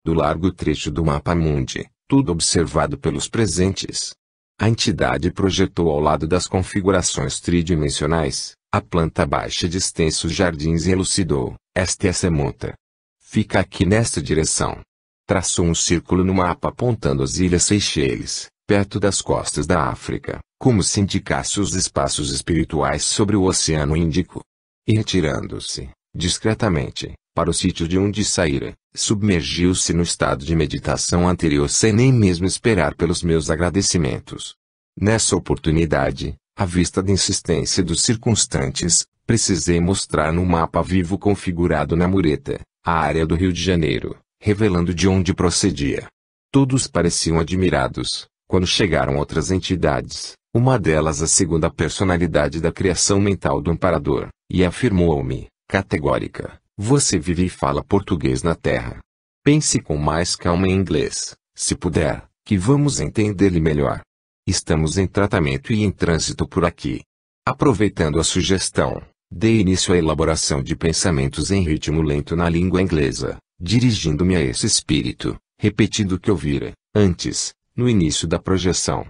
do largo trecho do mapa mundi, tudo observado pelos presentes. A entidade projetou ao lado das configurações tridimensionais, a planta baixa de extensos jardins e elucidou: esta é a Semonta. Fica aqui nesta direção. Traçou um círculo no mapa apontando as ilhas Seychelles, perto das costas da África, como se indicasse os espaços espirituais sobre o Oceano Índico. E retirando-se, discretamente, para o sítio de onde saíra, submergiu-se no estado de meditação anterior sem nem mesmo esperar pelos meus agradecimentos. Nessa oportunidade, à vista da insistência dos circunstantes, precisei mostrar no mapa vivo configurado na mureta, a área do Rio de Janeiro, revelando de onde procedia. Todos pareciam admirados, quando chegaram outras entidades, uma delas a segunda personalidade da criação mental do amparador, e afirmou-me, categórica: você vive e fala português na Terra. Pense com mais calma em inglês, se puder, que vamos entender-lhe melhor. Estamos em tratamento e em trânsito por aqui. Aproveitando a sugestão, dei início à elaboração de pensamentos em ritmo lento na língua inglesa, dirigindo-me a esse espírito, repetindo o que ouvira, antes, no início da projeção.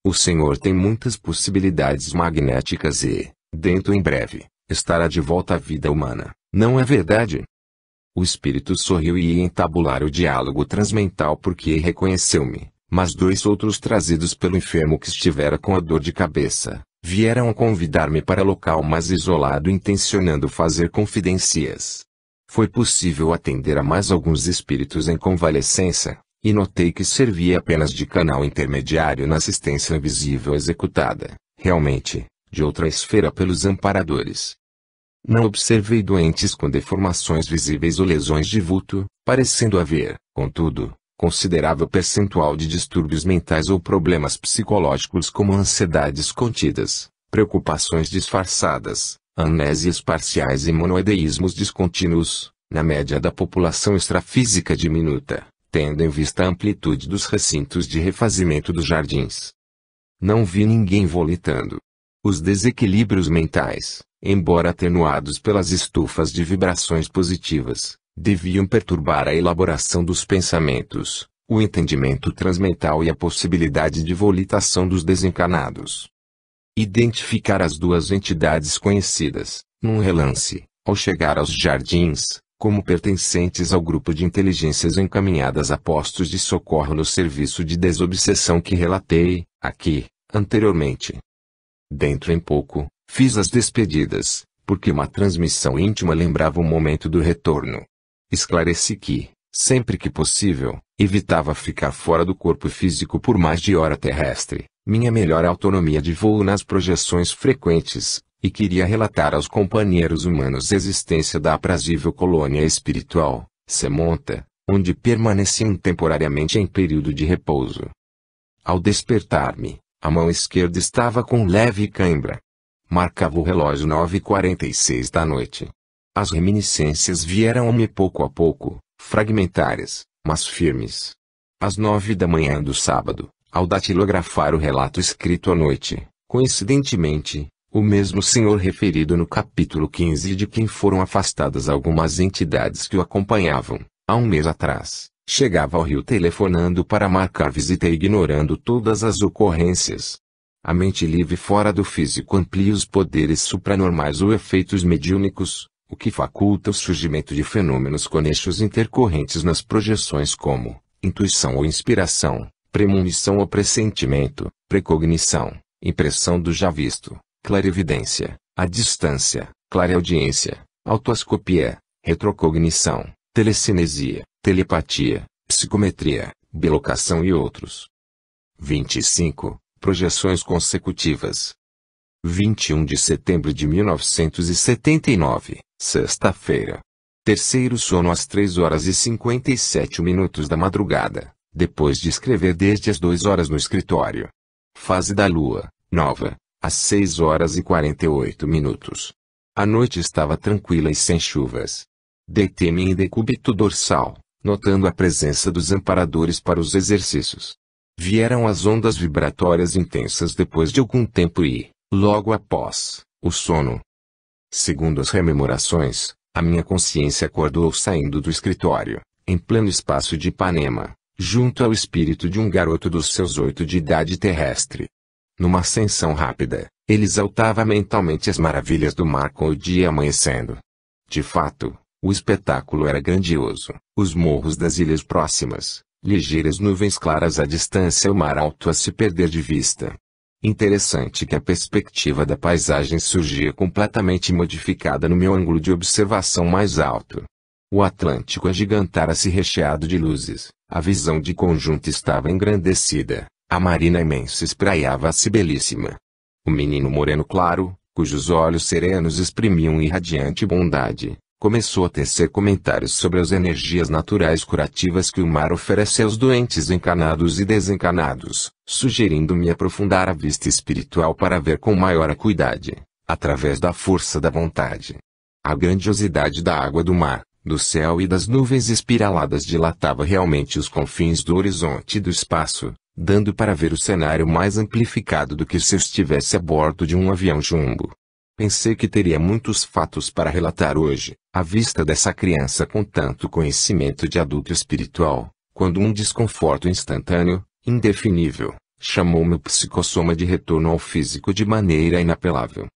O Senhor tem muitas possibilidades magnéticas e, dentro em breve, estará de volta à vida humana, não é verdade? O espírito sorriu e ia entabular o diálogo transmental porque reconheceu-me, mas dois outros trazidos pelo enfermo que estivera com a dor de cabeça, vieram convidar-me para local mais isolado intencionando fazer confidências. Foi possível atender a mais alguns espíritos em convalescença, e notei que servia apenas de canal intermediário na assistência invisível executada, realmente, de outra esfera pelos amparadores. Não observei doentes com deformações visíveis ou lesões de vulto, parecendo haver, contudo, considerável percentual de distúrbios mentais ou problemas psicológicos como ansiedades contidas, preocupações disfarçadas, amnésias parciais e monoideísmos descontínuos, na média da população extrafísica diminuta, tendo em vista a amplitude dos recintos de refazimento dos jardins. Não vi ninguém volitando. Os desequilíbrios mentais, embora atenuados pelas estufas de vibrações positivas, deviam perturbar a elaboração dos pensamentos, o entendimento transmental e a possibilidade de volitação dos desencarnados. Identificar as duas entidades conhecidas, num relance, ao chegar aos jardins, como pertencentes ao grupo de inteligências encaminhadas a postos de socorro no serviço de desobsessão que relatei, aqui, anteriormente. Dentro em pouco, fiz as despedidas, porque uma transmissão íntima lembrava o momento do retorno. Esclareci que, sempre que possível, evitava ficar fora do corpo físico por mais de hora terrestre, minha melhor autonomia de voo nas projeções frequentes, e queria relatar aos companheiros humanos a existência da aprazível colônia espiritual, Semonta, onde permaneciam temporariamente em período de repouso. Ao despertar-me, a mão esquerda estava com leve cãibra. Marcava o relógio 9h46 da noite. As reminiscências vieram-me pouco a pouco, fragmentárias, mas firmes. Às 9 da manhã do sábado, ao datilografar o relato escrito à noite, coincidentemente, o mesmo senhor referido no capítulo 15 de quem foram afastadas algumas entidades que o acompanhavam, há um mês atrás, chegava ao Rio telefonando para marcar visita e ignorando todas as ocorrências. A mente livre fora do físico amplia os poderes supranormais ou efeitos mediúnicos, o que faculta o surgimento de fenômenos conexos intercorrentes nas projeções como intuição ou inspiração, premonição ou pressentimento, precognição, impressão do já visto, clarevidência, a distância, clareaudiência, autoascopia, retrocognição, telecinesia, telepatia, psicometria, bilocação e outros. 25. Projeções consecutivas. 21 de setembro de 1979, sexta-feira. Terceiro sono às 3h57 da madrugada, depois de escrever desde as 2 horas no escritório. Fase da lua, nova, às 6h48. A noite estava tranquila e sem chuvas. Deitei-me em decúbito dorsal, notando a presença dos amparadores para os exercícios. Vieram as ondas vibratórias intensas depois de algum tempo e, logo após, o sono. Segundo as rememorações, a minha consciência acordou saindo do escritório, em pleno espaço de Ipanema, junto ao espírito de um garoto dos seus 8 de idade terrestre. Numa ascensão rápida, ele exaltava mentalmente as maravilhas do mar com o dia amanhecendo. De fato, o espetáculo era grandioso. Os morros das ilhas próximas, ligeiras nuvens claras à distância e o mar alto a se perder de vista. Interessante que a perspectiva da paisagem surgia completamente modificada no meu ângulo de observação mais alto. O Atlântico agigantara-se recheado de luzes, a visão de conjunto estava engrandecida, a marina imensa espraiava-se belíssima. O menino moreno claro, cujos olhos serenos exprimiam irradiante bondade, começou a tecer comentários sobre as energias naturais curativas que o mar oferece aos doentes encanados e desencanados, sugerindo-me aprofundar a vista espiritual para ver com maior acuidade, através da força da vontade. A grandiosidade da água do mar, do céu e das nuvens espiraladas dilatava realmente os confins do horizonte e do espaço, dando para ver o cenário mais amplificado do que se eu estivesse a bordo de um avião jumbo. Pensei que teria muitos fatos para relatar hoje, à vista dessa criança com tanto conhecimento de adulto espiritual, quando um desconforto instantâneo, indefinível, chamou meu psicossoma de retorno ao físico de maneira inapelável.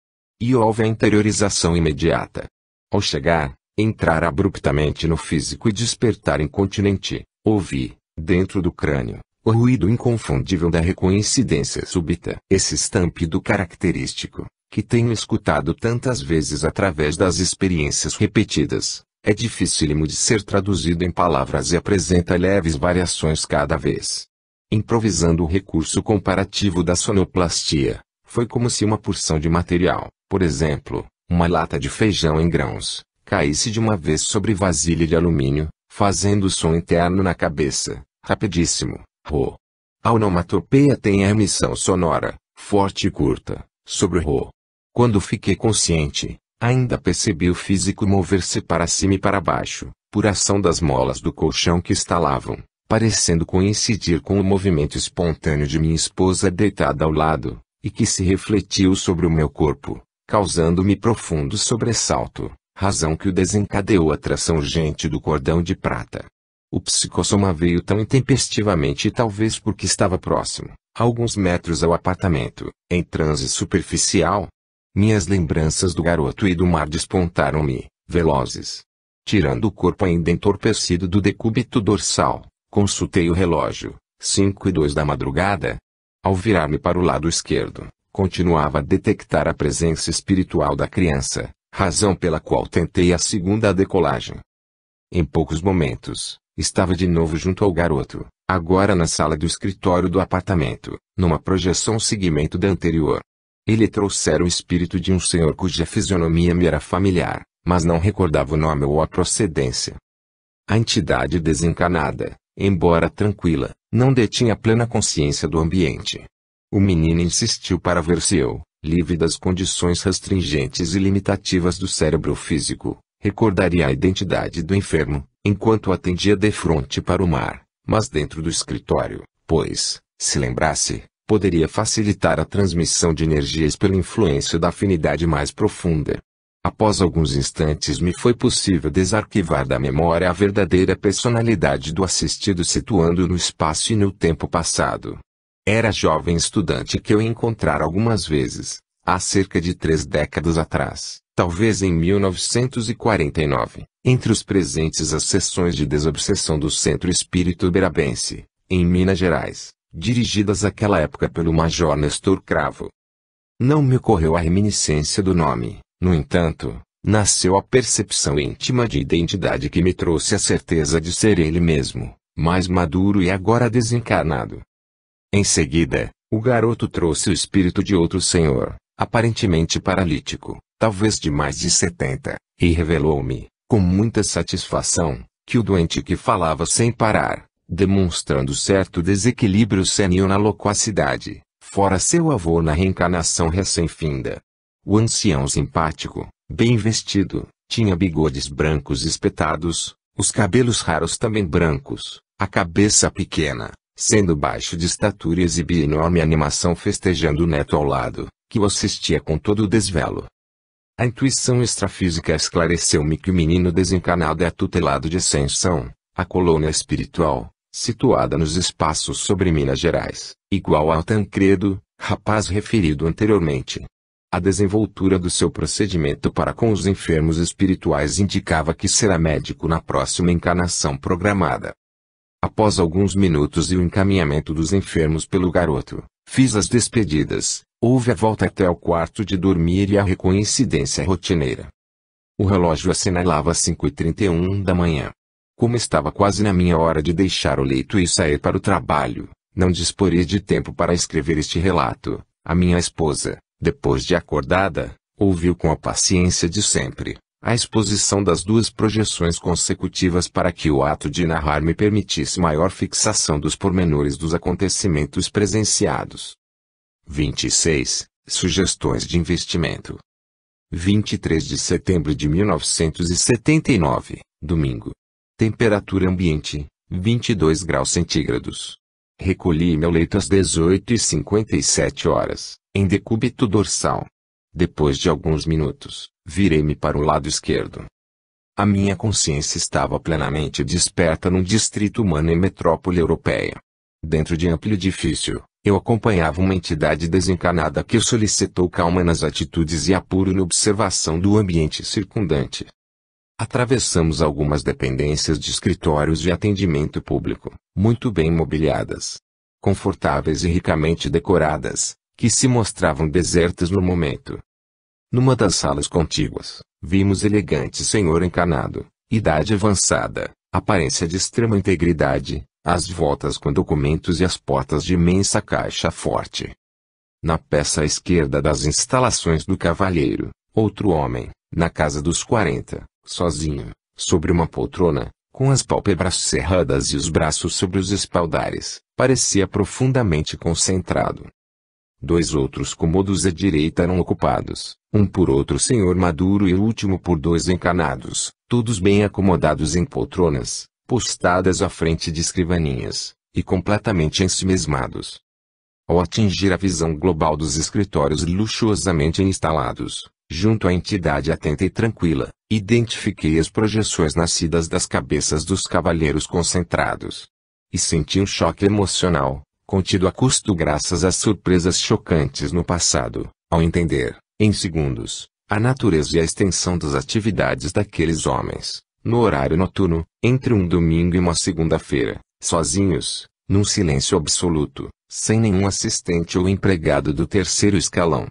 E houve a interiorização imediata. Ao chegar, entrar abruptamente no físico e despertar incontinente, ouvi, dentro do crânio, o ruído inconfundível da recoincidência súbita. Esse estampido característico, que tenho escutado tantas vezes através das experiências repetidas, é dificílimo de ser traduzido em palavras e apresenta leves variações cada vez. Improvisando o recurso comparativo da sonoplastia, foi como se uma porção de material, por exemplo, uma lata de feijão em grãos, caísse de uma vez sobre vasilha de alumínio, fazendo som interno na cabeça, rapidíssimo, ro. A onomatopeia tem a emissão sonora, forte e curta, sobre o ro. Quando fiquei consciente, ainda percebi o físico mover-se para cima e para baixo, por ação das molas do colchão que estalavam, parecendo coincidir com o movimento espontâneo de minha esposa deitada ao lado, e que se refletiu sobre o meu corpo, causando-me profundo sobressalto, razão que o desencadeou a tração urgente do cordão de prata. O psicossoma veio tão intempestivamente, talvez porque estava próximo, a alguns metros ao apartamento, em transe superficial. Minhas lembranças do garoto e do mar despontaram-me, velozes. Tirando o corpo ainda entorpecido do decúbito dorsal, consultei o relógio, 5:02 da madrugada. Ao virar-me para o lado esquerdo, continuava a detectar a presença espiritual da criança, razão pela qual tentei a segunda decolagem. Em poucos momentos, estava de novo junto ao garoto, agora na sala do escritório do apartamento, numa projeção seguimento da anterior. Ele trouxera o espírito de um senhor cuja fisionomia me era familiar, mas não recordava o nome ou a procedência. A entidade desencanada, embora tranquila, não detinha plena consciência do ambiente. O menino insistiu para ver se eu, livre das condições restringentes e limitativas do cérebro físico, recordaria a identidade do enfermo, enquanto atendia de frente para o mar, mas dentro do escritório, pois, se lembrasse, poderia facilitar a transmissão de energias pela influência da afinidade mais profunda. Após alguns instantes me foi possível desarquivar da memória a verdadeira personalidade do assistido, situando-o no espaço e no tempo passado. Era jovem estudante que eu encontrara algumas vezes, há cerca de 3 décadas atrás, talvez em 1949, entre os presentes às sessões de desobsessão do Centro Espírita Uberabense, em Minas Gerais, dirigidas àquela época pelo Major Nestor Cravo. Não me ocorreu a reminiscência do nome, no entanto, nasceu a percepção íntima de identidade que me trouxe a certeza de ser ele mesmo, mais maduro e agora desencarnado. Em seguida, o garoto trouxe o espírito de outro senhor, aparentemente paralítico, talvez de mais de 70, e revelou-me, com muita satisfação, que o doente que falava sem parar, demonstrando certo desequilíbrio senil na loquacidade, fora seu avô na reencarnação recém-finda. O ancião simpático, bem vestido, tinha bigodes brancos espetados, os cabelos raros também brancos, a cabeça pequena, sendo baixo de estatura, e exibia enorme animação festejando o neto ao lado, que o assistia com todo o desvelo. A intuição extrafísica esclareceu-me que o menino desencarnado é tutelado de ascensão, A colônia espiritual, situada nos espaços sobre Minas Gerais, igual ao Tancredo, rapaz referido anteriormente. A desenvoltura do seu procedimento para com os enfermos espirituais indicava que será médico na próxima encarnação programada. Após alguns minutos e o encaminhamento dos enfermos pelo garoto, fiz as despedidas, houve a volta até o quarto de dormir e a recoincidência rotineira. O relógio assinalava 5h31 da manhã. Como estava quase na minha hora de deixar o leito e sair para o trabalho, não disporei de tempo para escrever este relato. A minha esposa, depois de acordada, ouviu com a paciência de sempre a exposição das duas projeções consecutivas para que o ato de narrar me permitisse maior fixação dos pormenores dos acontecimentos presenciados. 26. Sugestões de investimento. 23 de setembro de 1979, domingo. Temperatura ambiente, 22 graus centígrados. Recolhi meu leito às 18h57, em decúbito dorsal. Depois de alguns minutos, virei-me para o lado esquerdo. A minha consciência estava plenamente desperta num distrito humano em metrópole europeia. Dentro de amplo edifício, eu acompanhava uma entidade desencarnada que solicitou calma nas atitudes e apuro na observação do ambiente circundante. Atravessamos algumas dependências de escritórios de atendimento público, muito bem mobiliadas, confortáveis e ricamente decoradas, que se mostravam desertas no momento. Numa das salas contíguas, vimos elegante senhor encarnado, idade avançada, aparência de extrema integridade, às voltas com documentos e as portas de imensa caixa forte. Na peça à esquerda das instalações do cavalheiro, outro homem, na casa dos 40, sozinho, sobre uma poltrona, com as pálpebras cerradas e os braços sobre os espaldares, parecia profundamente concentrado. 2 outros cômodos à direita eram ocupados, um por outro senhor maduro e o último por 2 encarnados, todos bem acomodados em poltronas, postadas à frente de escrivaninhas, e completamente ensimesmados. Ao atingir a visão global dos escritórios luxuosamente instalados, junto à entidade atenta e tranquila, identifiquei as projeções nascidas das cabeças dos cavalheiros concentrados. E senti um choque emocional, contido a custo graças às surpresas chocantes no passado, ao entender, em segundos, a natureza e a extensão das atividades daqueles homens, no horário noturno, entre um domingo e uma segunda-feira, sozinhos, num silêncio absoluto, sem nenhum assistente ou empregado do terceiro escalão.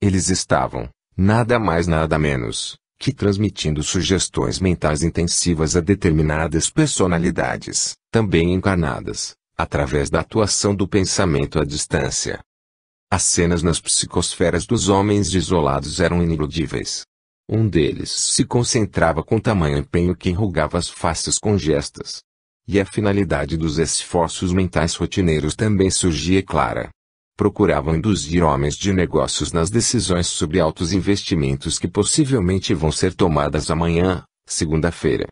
Eles estavam, nada mais nada menos, que transmitindo sugestões mentais intensivas a determinadas personalidades, também encarnadas, através da atuação do pensamento à distância. As cenas nas psicosferas dos homens isolados eram iniludíveis. Um deles se concentrava com tamanho empenho que enrugava as faces com gestas. E a finalidade dos esforços mentais rotineiros também surgia clara. Procuravam induzir homens de negócios nas decisões sobre altos investimentos que possivelmente vão ser tomadas amanhã, segunda-feira.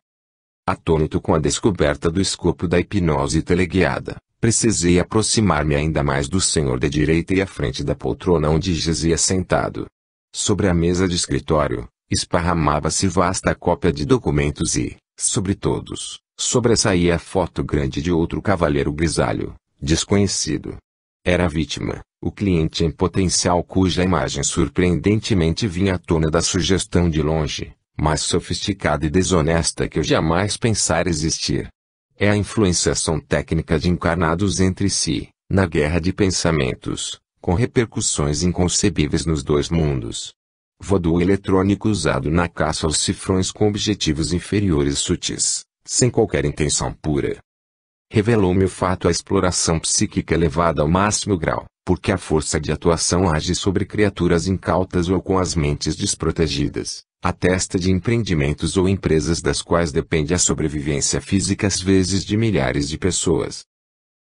Atônito com a descoberta do escopo da hipnose teleguiada, precisei aproximar-me ainda mais do senhor da direita e à frente da poltrona onde jazia sentado. Sobre a mesa de escritório, esparramava-se vasta cópia de documentos e, sobre todos, sobressaía a foto grande de outro cavalheiro grisalho, desconhecido. Era a vítima, o cliente em potencial cuja imagem surpreendentemente vinha à tona da sugestão de longe, mais sofisticada e desonesta que eu jamais pensara existir. É a influenciação técnica de encarnados entre si, na guerra de pensamentos, com repercussões inconcebíveis nos 2 mundos. Voodoo eletrônico usado na caça aos cifrões com objetivos inferiores sutis, sem qualquer intenção pura. Revelou-me o fato a exploração psíquica elevada ao máximo grau, porque a força de atuação age sobre criaturas incautas ou com as mentes desprotegidas, a testa de empreendimentos ou empresas das quais depende a sobrevivência física às vezes de milhares de pessoas.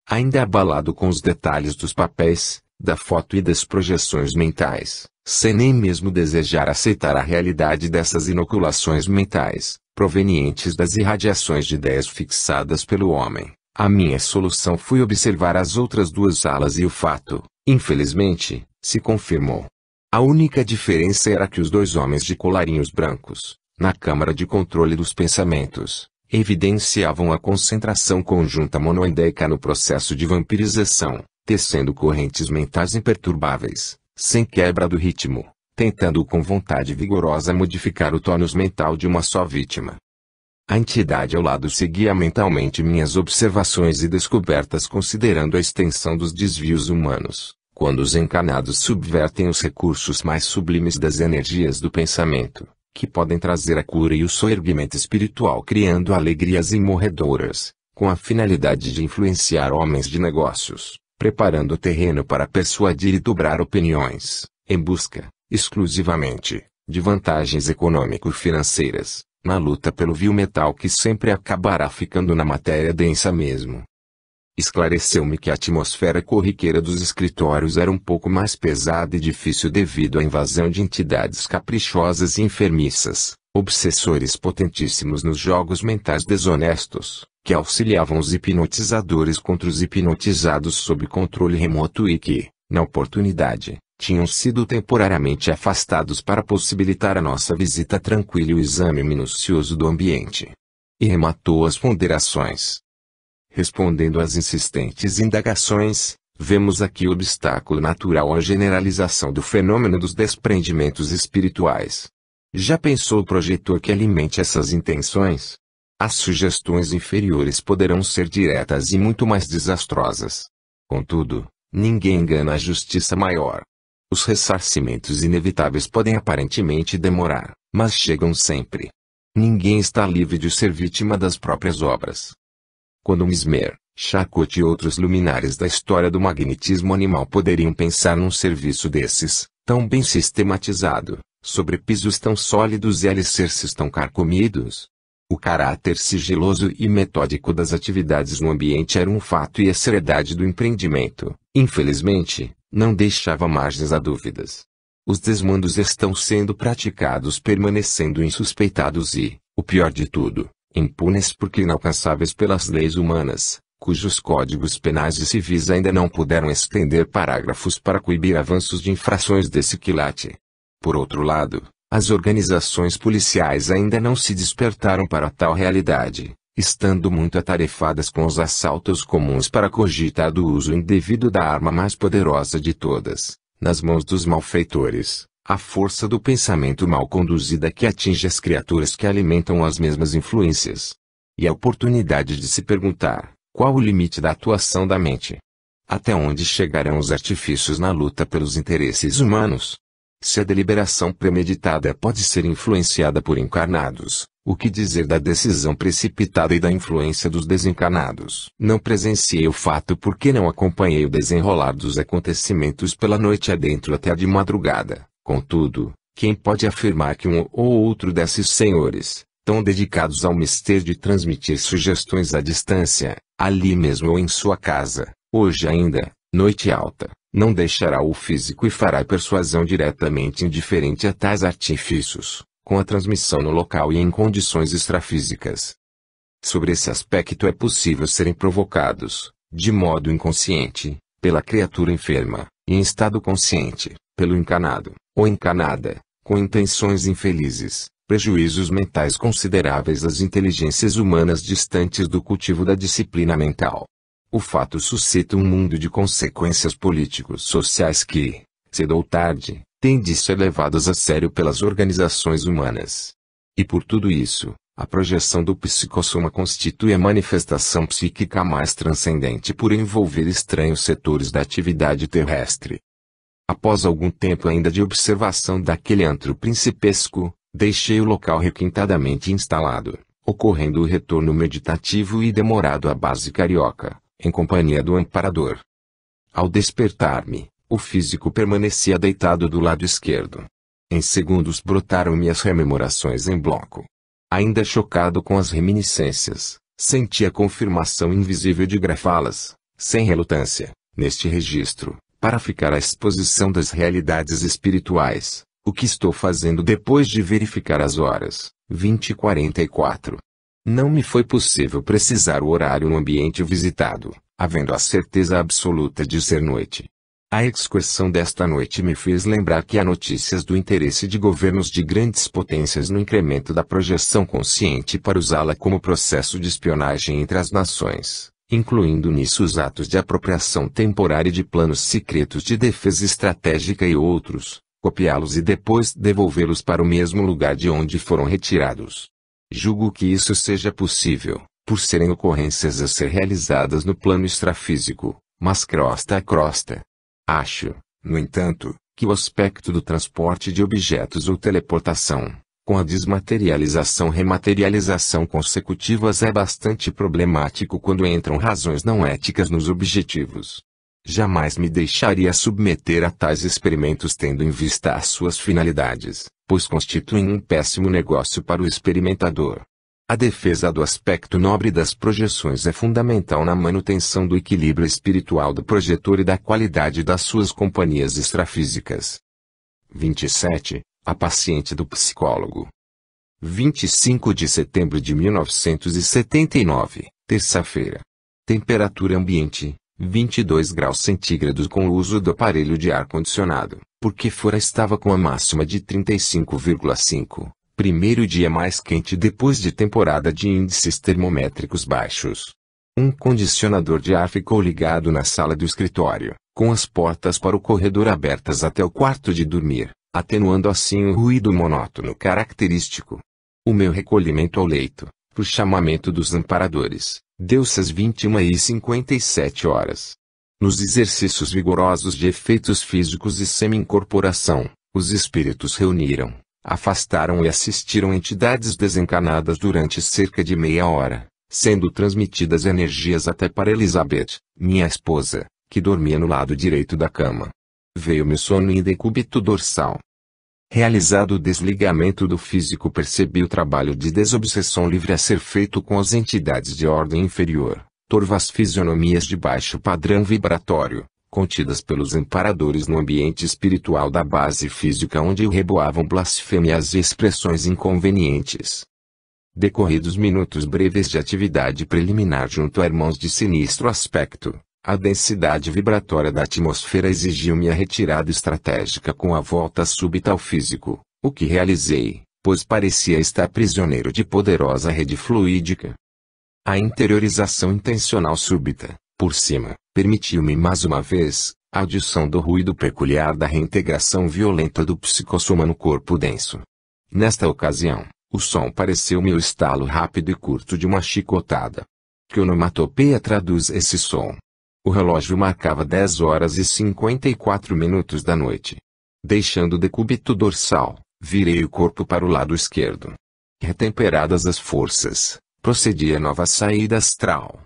Ainda abalado com os detalhes dos papéis, da foto e das projeções mentais, sem nem mesmo desejar aceitar a realidade dessas inoculações mentais, provenientes das irradiações de ideias fixadas pelo homem, a minha solução foi observar as outras 2 salas e o fato, infelizmente, se confirmou. A única diferença era que os 2 homens de colarinhos brancos, na câmara de controle dos pensamentos, evidenciavam a concentração conjunta monoendeica no processo de vampirização, tecendo correntes mentais imperturbáveis, sem quebra do ritmo, tentando com vontade vigorosa modificar o tônus mental de uma só vítima. A entidade ao lado seguia mentalmente minhas observações e descobertas considerando a extensão dos desvios humanos, quando os encarnados subvertem os recursos mais sublimes das energias do pensamento, que podem trazer a cura e o soerguimento espiritual criando alegrias imorredoras, com a finalidade de influenciar homens de negócios, preparando o terreno para persuadir e dobrar opiniões, em busca, exclusivamente, de vantagens econômico-financeiras, na luta pelo vil metal que sempre acabará ficando na matéria densa mesmo. Esclareceu-me que a atmosfera corriqueira dos escritórios era um pouco mais pesada e difícil devido à invasão de entidades caprichosas e enfermiças, obsessores potentíssimos nos jogos mentais desonestos, que auxiliavam os hipnotizadores contra os hipnotizados sob controle remoto e que, na oportunidade, tinham sido temporariamente afastados para possibilitar a nossa visita tranquila e o exame minucioso do ambiente. E rematou as ponderações. Respondendo às insistentes indagações, vemos aqui o obstáculo natural à generalização do fenômeno dos desprendimentos espirituais. Já pensou o projetor que alimente essas intenções? As sugestões inferiores poderão ser diretas e muito mais desastrosas. Contudo, ninguém engana a justiça maior. Os ressarcimentos inevitáveis podem aparentemente demorar, mas chegam sempre. Ninguém está livre de ser vítima das próprias obras. Quando Mesmer, Charcot e outros luminares da história do magnetismo animal poderiam pensar num serviço desses, tão bem sistematizado, sobre pisos tão sólidos e alicerces tão carcomidos? O caráter sigiloso e metódico das atividades no ambiente era um fato e a seriedade do empreendimento, infelizmente, não deixava margens a dúvidas. Os desmandos estão sendo praticados permanecendo insuspeitados e, o pior de tudo, impunes porque inalcançáveis pelas leis humanas, cujos códigos penais e civis ainda não puderam estender parágrafos para coibir avanços de infrações desse quilate. Por outro lado, as organizações policiais ainda não se despertaram para tal realidade, estando muito atarefadas com os assaltos comuns para cogitar do uso indevido da arma mais poderosa de todas, nas mãos dos malfeitores, a força do pensamento mal conduzida que atinge as criaturas que alimentam as mesmas influências. E a oportunidade de se perguntar, qual o limite da atuação da mente? Até onde chegarão os artifícios na luta pelos interesses humanos? Se a deliberação premeditada pode ser influenciada por encarnados, o que dizer da decisão precipitada e da influência dos desencarnados? Não presenciei o fato porque não acompanhei o desenrolar dos acontecimentos pela noite adentro até de madrugada. Contudo, quem pode afirmar que um ou outro desses senhores, tão dedicados ao mistério de transmitir sugestões à distância, ali mesmo ou em sua casa, hoje ainda, noite alta, não deixará o físico e fará persuasão diretamente indiferente a tais artifícios, com a transmissão no local e em condições extrafísicas? Sobre esse aspecto é possível serem provocados, de modo inconsciente, pela criatura enferma, e em estado consciente, pelo encarnado, ou encarnada, com intenções infelizes, prejuízos mentais consideráveis às inteligências humanas distantes do cultivo da disciplina mental. O fato suscita um mundo de consequências políticos sociais que, cedo ou tarde, têm de ser levados a sério pelas organizações humanas. E por tudo isso, a projeção do psicossoma constitui a manifestação psíquica mais transcendente por envolver estranhos setores da atividade terrestre. Após algum tempo ainda de observação daquele antro principesco, deixei o local requintadamente instalado, ocorrendo o retorno meditativo e demorado à base carioca, em companhia do amparador. Ao despertar-me, o físico permanecia deitado do lado esquerdo. Em segundos brotaram-me as rememorações em bloco. Ainda chocado com as reminiscências, senti a confirmação invisível de grafá-las, sem relutância, neste registro, para ficar à exposição das realidades espirituais, o que estou fazendo depois de verificar as horas, 20h44. Não me foi possível precisar o horário no ambiente visitado, havendo a certeza absoluta de ser noite. A excursão desta noite me fez lembrar que há notícias do interesse de governos de grandes potências no incremento da projeção consciente para usá-la como processo de espionagem entre as nações, incluindo nisso os atos de apropriação temporária de planos secretos de defesa estratégica e outros, copiá-los e depois devolvê-los para o mesmo lugar de onde foram retirados. Julgo que isso seja possível, por serem ocorrências a ser realizadas no plano extrafísico, mas crosta a crosta. Acho, no entanto, que o aspecto do transporte de objetos ou teleportação, com a desmaterialização-rematerialização consecutivas é bastante problemático quando entram razões não éticas nos objetivos. Jamais me deixaria submeter a tais experimentos tendo em vista as suas finalidades, pois constituem um péssimo negócio para o experimentador. A defesa do aspecto nobre das projeções é fundamental na manutenção do equilíbrio espiritual do projetor e da qualidade das suas companhias extrafísicas. 27. A paciente do psicólogo. 25 de setembro de 1979, terça-feira. Temperatura ambiente, 22 graus centígrados com o uso do aparelho de ar-condicionado, porque fora estava com a máxima de 35,5. Primeiro dia mais quente depois de temporada de índices termométricos baixos. Um condicionador de ar ficou ligado na sala do escritório, com as portas para o corredor abertas até o quarto de dormir, atenuando assim o ruído monótono característico. O meu recolhimento ao leito, por chamamento dos amparadores, deu-se às 21h57. Nos exercícios vigorosos de efeitos físicos e semi-incorporação, os espíritos reuniram, afastaram e assistiram entidades desencarnadas durante cerca de meia hora, sendo transmitidas energias até para Elizabeth, minha esposa, que dormia no lado direito da cama. Veio-me sono em decúbito dorsal. Realizado o desligamento do físico, percebi o trabalho de desobsessão livre a ser feito com as entidades de ordem inferior, torvas fisionomias de baixo padrão vibratório, contidas pelos amparadores no ambiente espiritual da base física onde reboavam blasfêmias e expressões inconvenientes. Decorridos minutos breves de atividade preliminar junto a irmãos de sinistro aspecto, a densidade vibratória da atmosfera exigiu-me a retirada estratégica com a volta súbita ao físico, o que realizei, pois parecia estar prisioneiro de poderosa rede fluídica. A interiorização intencional súbita, por cima, permitiu-me mais uma vez, a audição do ruído peculiar da reintegração violenta do psicossoma no corpo denso. Nesta ocasião, o som pareceu-me o estalo rápido e curto de uma chicotada. Que onomatopeia traduz esse som? O relógio marcava 10h54 da noite. Deixando o decúbito dorsal, virei o corpo para o lado esquerdo. Retemperadas as forças, procedi a nova saída astral.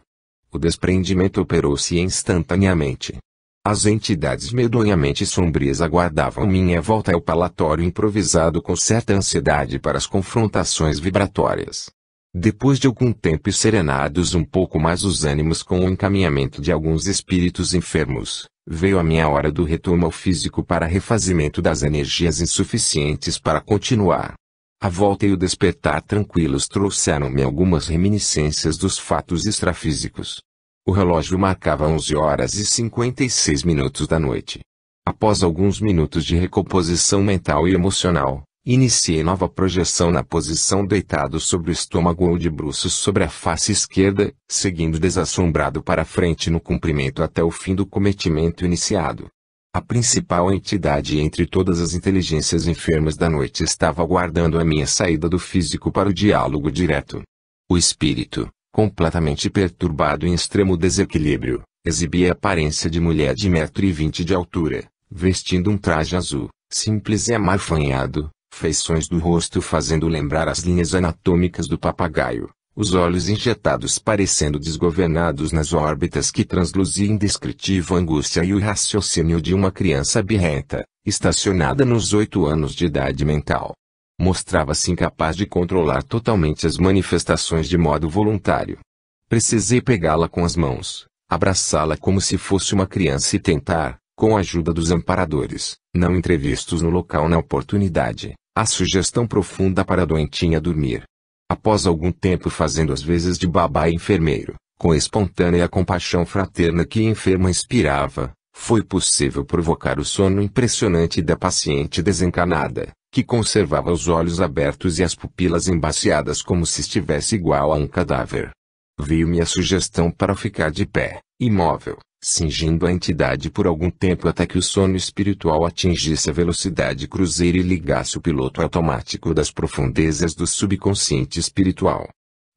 O desprendimento operou-se instantaneamente. As entidades medonhamente sombrias aguardavam minha volta ao palatório improvisado com certa ansiedade para as confrontações vibratórias. Depois de algum tempo e serenados um pouco mais os ânimos com o encaminhamento de alguns espíritos enfermos, veio a minha hora do retorno ao físico para refazimento das energias insuficientes para continuar. A volta e o despertar tranquilos trouxeram-me algumas reminiscências dos fatos extrafísicos. O relógio marcava 11h56 da noite. Após alguns minutos de recomposição mental e emocional, iniciei nova projeção na posição deitado sobre o estômago ou de bruços sobre a face esquerda, seguindo desassombrado para frente no comprimento até o fim do cometimento iniciado. A principal entidade entre todas as inteligências enfermas da noite estava aguardando a minha saída do físico para o diálogo direto. O espírito, completamente perturbado em extremo desequilíbrio, exibia a aparência de mulher de 1,20 m de altura, vestindo um traje azul, simples e amarfanhado, feições do rosto fazendo lembrar as linhas anatômicas do papagaio, os olhos injetados parecendo desgovernados nas órbitas que transluziam indescritível angústia e o raciocínio de uma criança birrenta, estacionada nos 8 anos de idade mental. Mostrava-se incapaz de controlar totalmente as manifestações de modo voluntário. Precisei pegá-la com as mãos, abraçá-la como se fosse uma criança e tentar, com a ajuda dos amparadores, não entrevistos no local na oportunidade, a sugestão profunda para a doentinha dormir. Após algum tempo fazendo as vezes de babá e enfermeiro, com a espontânea compaixão fraterna que a enferma inspirava, Foi possível provocar o sono impressionante da paciente desencanada, que conservava os olhos abertos e as pupilas embaciadas como se estivesse igual a um cadáver. Veio-me a sugestão para ficar de pé, imóvel, cingindo a entidade por algum tempo até que o sono espiritual atingisse a velocidade cruzeiro e ligasse o piloto automático das profundezas do subconsciente espiritual.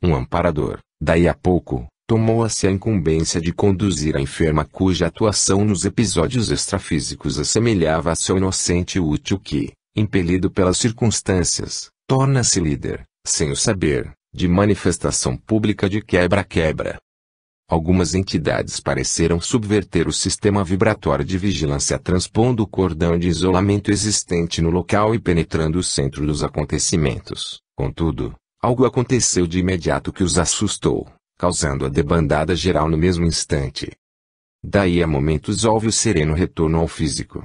Um amparador, daí a pouco, tomou-se a incumbência de conduzir a enferma cuja atuação nos episódios extrafísicos assemelhava a seu inocente útil que, impelido pelas circunstâncias, torna-se líder, sem o saber, de manifestação pública de quebra-quebra. Algumas entidades pareceram subverter o sistema vibratório de vigilância transpondo o cordão de isolamento existente no local e penetrando o centro dos acontecimentos. Contudo, algo aconteceu de imediato que os assustou, causando a debandada geral no mesmo instante. Daí a momentos houve o sereno retorno ao físico.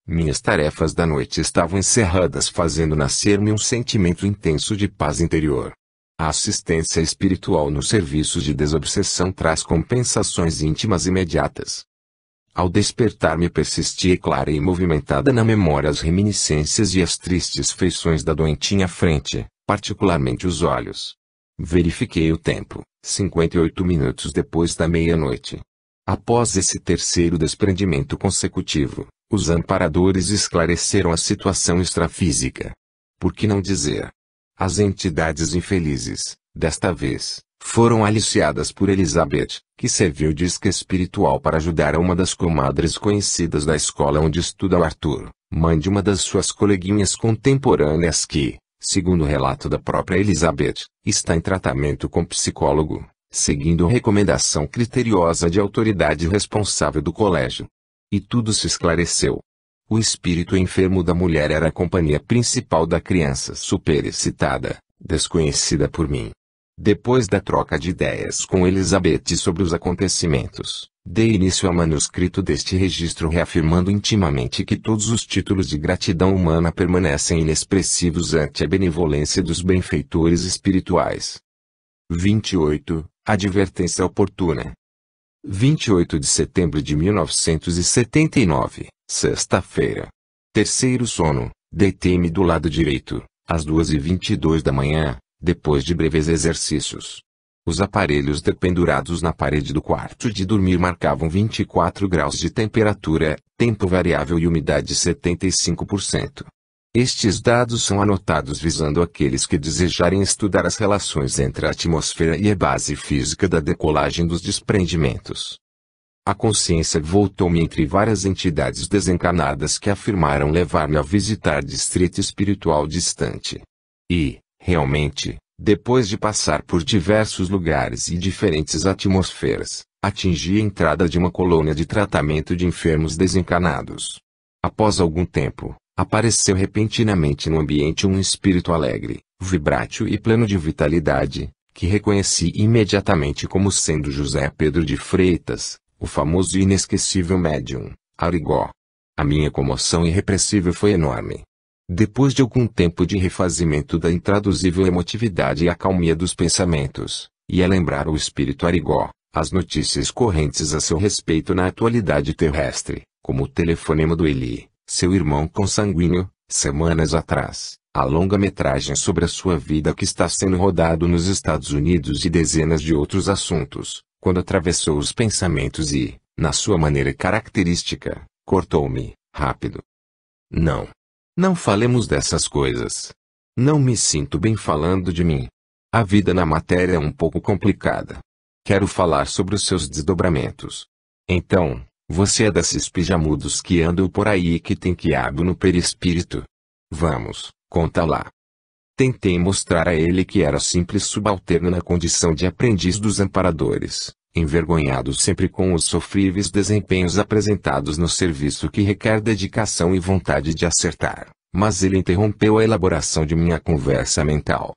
Minhas tarefas da noite estavam encerradas fazendo nascer-me um sentimento intenso de paz interior. A assistência espiritual nos serviços de desobsessão traz compensações íntimas imediatas. Ao despertar-me persistia clara e movimentada na memória as reminiscências e as tristes feições da doentinha à frente, particularmente os olhos. Verifiquei o tempo, 58 minutos depois da meia-noite. Após esse terceiro desprendimento consecutivo, os amparadores esclareceram a situação extrafísica. Por que não dizer? As entidades infelizes, desta vez, foram aliciadas por Elizabeth, que serviu de isca espiritual para ajudar a uma das comadres conhecidas da escola onde estuda o Arthur, mãe de uma das suas coleguinhas contemporâneas que, segundo o relato da própria Elizabeth, está em tratamento com psicólogo, seguindo recomendação criteriosa de autoridade responsável do colégio. E tudo se esclareceu. O espírito enfermo da mulher era a companhia principal da criança superexcitada, desconhecida por mim. Depois da troca de ideias com Elizabeth sobre os acontecimentos, dei início ao manuscrito deste registro reafirmando intimamente que todos os títulos de gratidão humana permanecem inexpressivos ante a benevolência dos benfeitores espirituais. 28. Advertência oportuna. 28 de setembro de 1979, sexta-feira. Terceiro sono, deitei-me do lado direito, às 2h22 da manhã, depois de breves exercícios. Os aparelhos dependurados na parede do quarto de dormir marcavam 24 graus de temperatura, tempo variável e umidade 75%. Estes dados são anotados visando aqueles que desejarem estudar as relações entre a atmosfera e a base física da decolagem dos desprendimentos. A consciência voltou-me entre várias entidades desencarnadas que afirmaram levar-me a visitar distrito espiritual distante. E, realmente, depois de passar por diversos lugares e diferentes atmosferas, atingi a entrada de uma colônia de tratamento de enfermos desencarnados. Após algum tempo, apareceu repentinamente no ambiente um espírito alegre, vibrátil e pleno de vitalidade, que reconheci imediatamente como sendo José Pedro de Freitas, o famoso e inesquecível médium, Arigó. A minha comoção irrepressível foi enorme. Depois de algum tempo de refazimento da intraduzível emotividade e acalmia dos pensamentos, ia lembrar o espírito Arigó, as notícias correntes a seu respeito na atualidade terrestre, como o telefonema do Eli, seu irmão consanguíneo, semanas atrás, a longa-metragem sobre a sua vida que está sendo rodado nos Estados Unidos e dezenas de outros assuntos, quando atravessou os pensamentos e, na sua maneira característica, cortou-me, rápido. Não. Não falemos dessas coisas. Não me sinto bem falando de mim. A vida na matéria é um pouco complicada. Quero falar sobre os seus desdobramentos. Então, você é desses pijamudos que andam por aí e que tem quiabo no perispírito? Vamos, conta lá. Tentei mostrar a ele que era simples subalterno na condição de aprendiz dos amparadores, envergonhado sempre com os sofríveis desempenhos apresentados no serviço que requer dedicação e vontade de acertar, mas ele interrompeu a elaboração de minha conversa mental.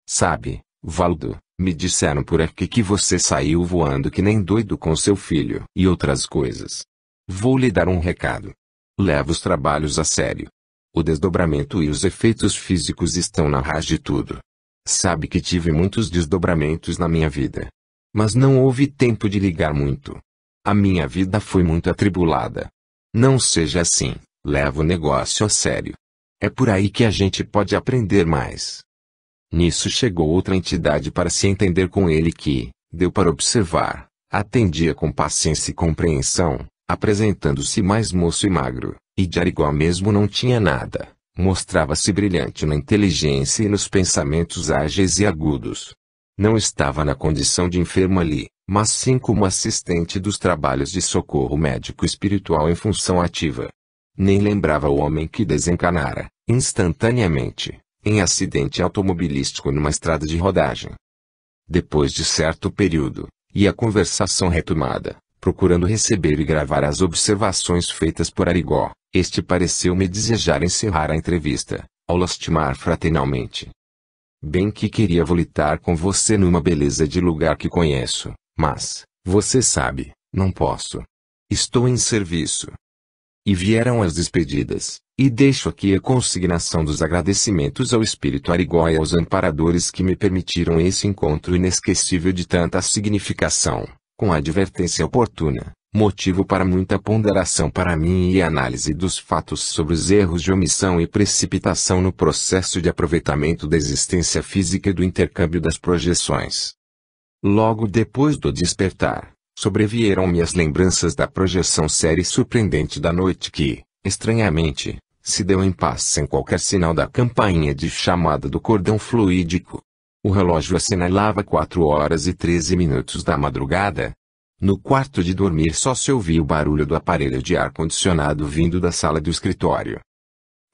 Sabe, Valdo, me disseram por aqui que você saiu voando que nem doido com seu filho e outras coisas. Vou lhe dar um recado. Leva os trabalhos a sério. O desdobramento e os efeitos físicos estão na raiz de tudo. Sabe que tive muitos desdobramentos na minha vida. Mas não houve tempo de ligar muito. A minha vida foi muito atribulada. Não seja assim, leva o negócio a sério. É por aí que a gente pode aprender mais. Nisso chegou outra entidade para se entender com ele que, deu para observar, atendia com paciência e compreensão, apresentando-se mais moço e magro, e de Arigó mesmo não tinha nada, mostrava-se brilhante na inteligência e nos pensamentos ágeis e agudos. Não estava na condição de enfermo ali, mas sim como assistente dos trabalhos de socorro médico espiritual em função ativa. Nem lembrava o homem que desencanara, instantaneamente, em acidente automobilístico numa estrada de rodagem. Depois de certo período, e a conversação retomada, procurando receber e gravar as observações feitas por Arigó, este pareceu-me desejar encerrar a entrevista, ao lastimar fraternalmente. Bem que queria volitar com você numa beleza de lugar que conheço, mas, você sabe, não posso. Estou em serviço. E vieram as despedidas, e deixo aqui a consignação dos agradecimentos ao espírito Arigó e aos amparadores que me permitiram esse encontro inesquecível de tanta significação, com a advertência oportuna, motivo para muita ponderação para mim e análise dos fatos sobre os erros de omissão e precipitação no processo de aproveitamento da existência física e do intercâmbio das projeções. Logo depois do despertar, sobrevieram-me as lembranças da projeção séria e surpreendente da noite que, estranhamente, se deu em paz sem qualquer sinal da campainha de chamada do cordão fluídico. O relógio assinalava 4h13 da madrugada. No quarto de dormir só se ouvia o barulho do aparelho de ar-condicionado vindo da sala do escritório.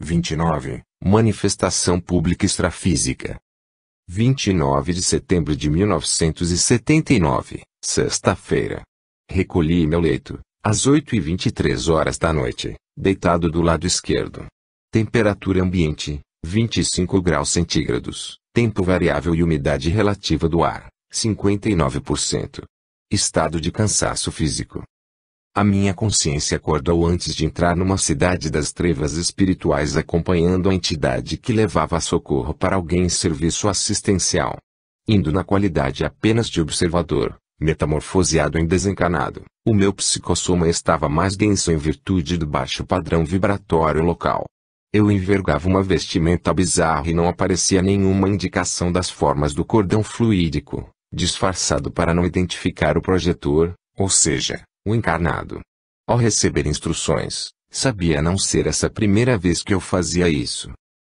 29. Manifestação pública extrafísica. 29 de setembro de 1979, sexta-feira. Recolhi meu leito, às 8h23 da noite, deitado do lado esquerdo. Temperatura ambiente, 25 graus centígrados. Tempo variável e umidade relativa do ar, 59%. Estado de cansaço físico. A minha consciência acordou antes de entrar numa cidade das trevas espirituais acompanhando a entidade que levava socorro para alguém em serviço assistencial. Indo na qualidade apenas de observador, metamorfoseado em desencanado, o meu psicossoma estava mais denso em virtude do baixo padrão vibratório local. Eu envergava uma vestimenta bizarra e não aparecia nenhuma indicação das formas do cordão fluídico, disfarçado para não identificar o projetor, ou seja, o encarnado. Ao receber instruções, sabia não ser essa a primeira vez que eu fazia isso.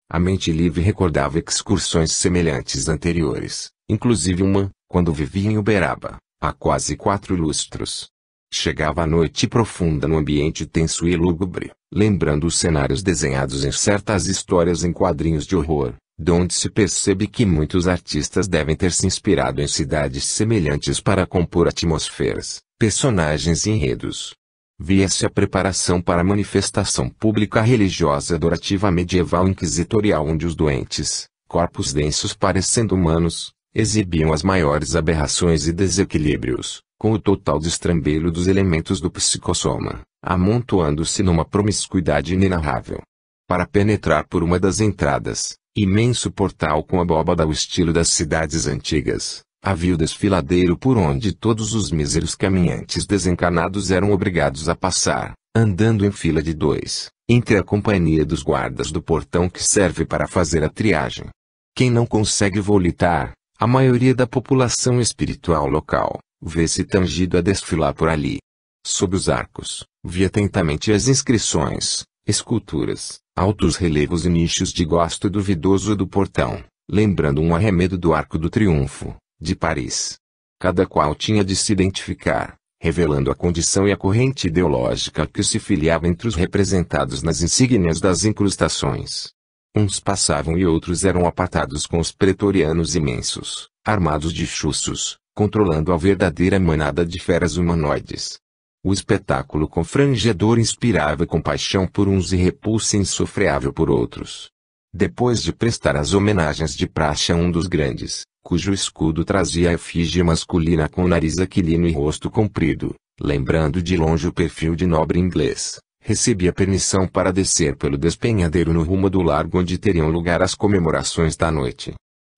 A mente livre recordava excursões semelhantes anteriores, inclusive uma, quando vivia em Uberaba, há quase 4 lustros. Chegava a noite profunda no ambiente tenso e lúgubre, lembrando os cenários desenhados em certas histórias em quadrinhos de horror, donde se percebe que muitos artistas devem ter se inspirado em cidades semelhantes para compor atmosferas, personagens e enredos. Via-se a preparação para a manifestação pública religiosa adorativa medieval inquisitorial onde os doentes, corpos densos parecendo humanos, exibiam as maiores aberrações e desequilíbrios, com o total destrambelho dos elementos do psicossoma, amontoando-se numa promiscuidade inenarrável. Para penetrar por uma das entradas, imenso portal com abóbada ao estilo das cidades antigas, havia o desfiladeiro por onde todos os míseros caminhantes desencanados eram obrigados a passar, andando em fila de 2, entre a companhia dos guardas do portão que serve para fazer a triagem. Quem não consegue volitar, a maioria da população espiritual local, vê-se tangido a desfilar por ali. Sob os arcos, vi atentamente as inscrições, esculturas, altos relevos e nichos de gosto duvidoso do portão, lembrando um arremedo do Arco do Triunfo, de Paris. Cada qual tinha de se identificar, revelando a condição e a corrente ideológica que se filiava entre os representados nas insígnias das incrustações. Uns passavam e outros eram apartados com os pretorianos imensos, armados de chuços, controlando a verdadeira manada de feras humanoides. O espetáculo confrangedor inspirava compaixão por uns e repulsa insofreável por outros. Depois de prestar as homenagens de praxe a um dos grandes, cujo escudo trazia a efígie masculina com nariz aquilino e rosto comprido, lembrando de longe o perfil de nobre inglês, recebi a permissão para descer pelo despenhadeiro no rumo do largo onde teriam lugar as comemorações da noite.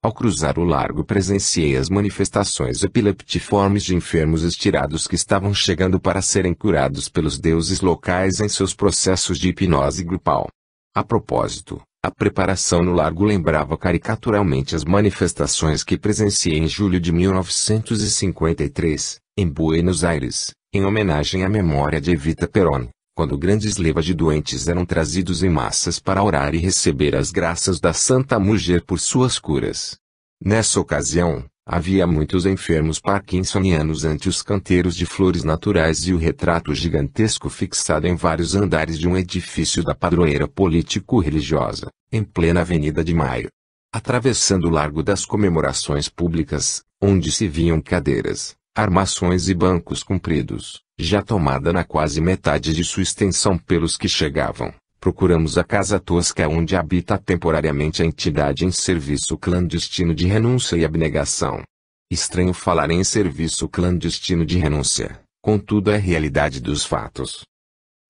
Ao cruzar o largo presenciei as manifestações epileptiformes de enfermos estirados que estavam chegando para serem curados pelos deuses locais em seus processos de hipnose grupal. A propósito, a preparação no largo lembrava caricaturalmente as manifestações que presenciei em julho de 1953, em Buenos Aires, em homenagem à memória de Evita Peron, quando grandes levas de doentes eram trazidos em massas para orar e receber as graças da Santa Mulher por suas curas. Nessa ocasião, havia muitos enfermos parkinsonianos ante os canteiros de flores naturais e o retrato gigantesco fixado em vários andares de um edifício da padroeira político-religiosa, em plena Avenida de Maio. Atravessando o largo das comemorações públicas, onde se viam cadeiras, armações e bancos compridos, já tomada na quase metade de sua extensão pelos que chegavam, procuramos a casa tosca onde habita temporariamente a entidade em serviço clandestino de renúncia e abnegação. Estranho falar em serviço clandestino de renúncia, contudo é a realidade dos fatos.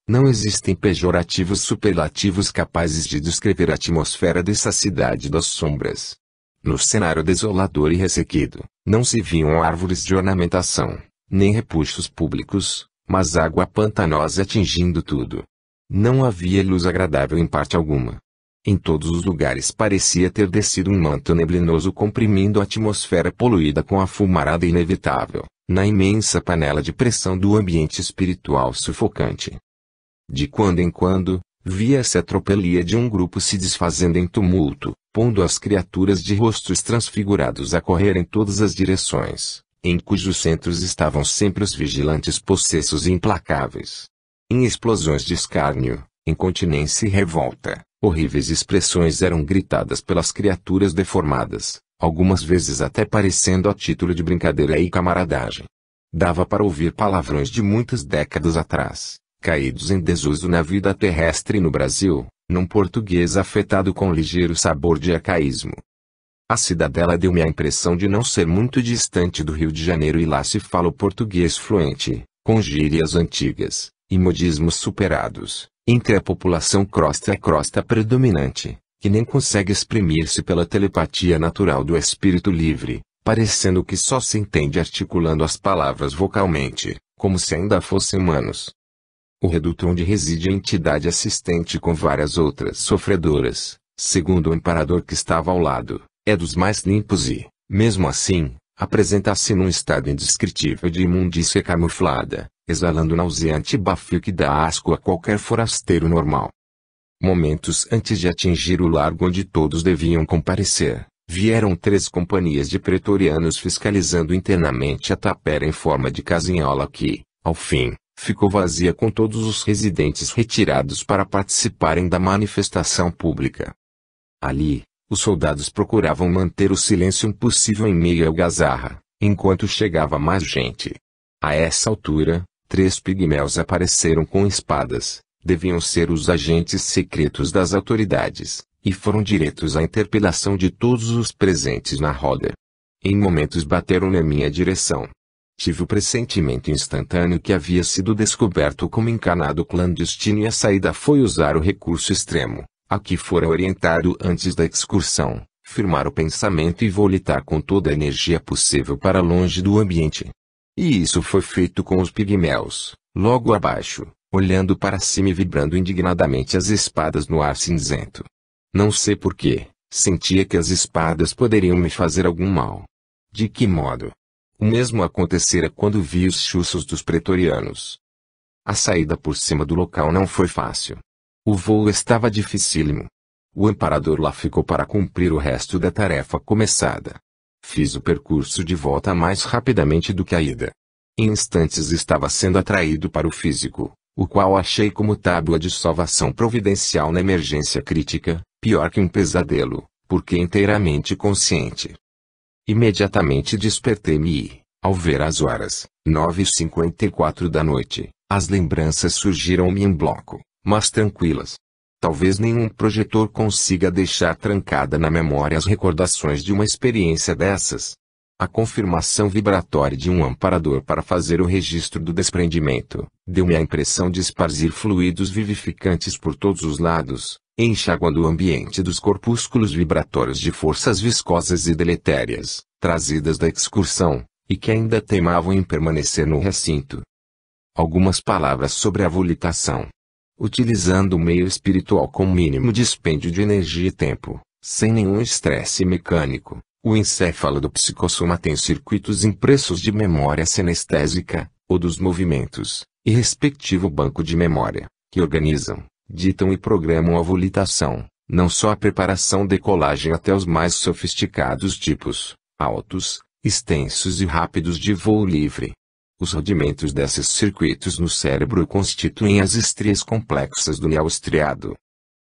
Não existem pejorativos superlativos capazes de descrever a atmosfera dessa cidade das sombras. No cenário desolador e ressequido, não se viam árvores de ornamentação, nem repuxos públicos, mas água pantanosa atingindo tudo. Não havia luz agradável em parte alguma. Em todos os lugares parecia ter descido um manto neblinoso comprimindo a atmosfera poluída com a fumarada inevitável, na imensa panela de pressão do ambiente espiritual sufocante. De quando em quando, via-se a tropelia de um grupo se desfazendo em tumulto, pondo as criaturas de rostos transfigurados a correr em todas as direções, em cujos centros estavam sempre os vigilantes possessos e implacáveis. Em explosões de escárnio, incontinência e revolta, horríveis expressões eram gritadas pelas criaturas deformadas, algumas vezes até parecendo a título de brincadeira e camaradagem. Dava para ouvir palavrões de muitas décadas atrás, caídos em desuso na vida terrestre no Brasil, num português afetado com ligeiro sabor de arcaísmo. A cidadela deu-me a impressão de não ser muito distante do Rio de Janeiro e lá se fala o português fluente, com gírias antigas e modismos superados, entre a população crosta a crosta predominante, que nem consegue exprimir-se pela telepatia natural do espírito livre, parecendo que só se entende articulando as palavras vocalmente, como se ainda fossem humanos. O reduto onde reside a entidade assistente com várias outras sofredoras, segundo o imperador que estava ao lado, é dos mais limpos e, mesmo assim, apresenta-se num estado indescritível de imundícia camuflada, exalando nauseante bafio que dá asco a qualquer forasteiro normal. Momentos antes de atingir o largo onde todos deviam comparecer, vieram 3 companhias de pretorianos fiscalizando internamente a tapera em forma de casinhola que, ao fim, ficou vazia com todos os residentes retirados para participarem da manifestação pública. Ali, os soldados procuravam manter o silêncio impossível em meio à algazarra, enquanto chegava mais gente. A essa altura, 3 pigmeus apareceram com espadas, deviam ser os agentes secretos das autoridades, e foram diretos à interpelação de todos os presentes na roda. Em momentos bateram na minha direção. Tive o pressentimento instantâneo que havia sido descoberto como encanado clandestino e a saída foi usar o recurso extremo, a que fora orientado antes da excursão, firmar o pensamento e volitar com toda a energia possível para longe do ambiente. E isso foi feito com os pigmeus, logo abaixo, olhando para cima e vibrando indignadamente as espadas no ar cinzento. Não sei porquê, sentia que as espadas poderiam me fazer algum mal. De que modo? O mesmo acontecera quando vi os chuços dos pretorianos. A saída por cima do local não foi fácil. O voo estava dificílimo. O amparador lá ficou para cumprir o resto da tarefa começada. Fiz o percurso de volta mais rapidamente do que a ida. Em instantes estava sendo atraído para o físico, o qual achei como tábua de salvação providencial na emergência crítica, pior que um pesadelo, porque inteiramente consciente. Imediatamente despertei-me e, ao ver as horas, 9h54 da noite, as lembranças surgiram-me em bloco, mas tranquilas. Talvez nenhum projetor consiga deixar trancada na memória as recordações de uma experiência dessas. A confirmação vibratória de um amparador para fazer o registro do desprendimento, deu-me a impressão de esparzir fluidos vivificantes por todos os lados, enxaguando o ambiente dos corpúsculos vibratórios de forças viscosas e deletérias, trazidas da excursão, e que ainda teimavam em permanecer no recinto. Algumas palavras sobre a volitação. Utilizando o meio espiritual com mínimo dispêndio de energia e tempo, sem nenhum estresse mecânico, o encéfalo do psicossoma tem circuitos impressos de memória sinestésica, ou dos movimentos, e respectivo banco de memória, que organizam, ditam e programam a volitação, não só a preparação e decolagem até os mais sofisticados tipos, altos, extensos e rápidos de voo livre. Os rudimentos desses circuitos no cérebro constituem as estrias complexas do neoestriado.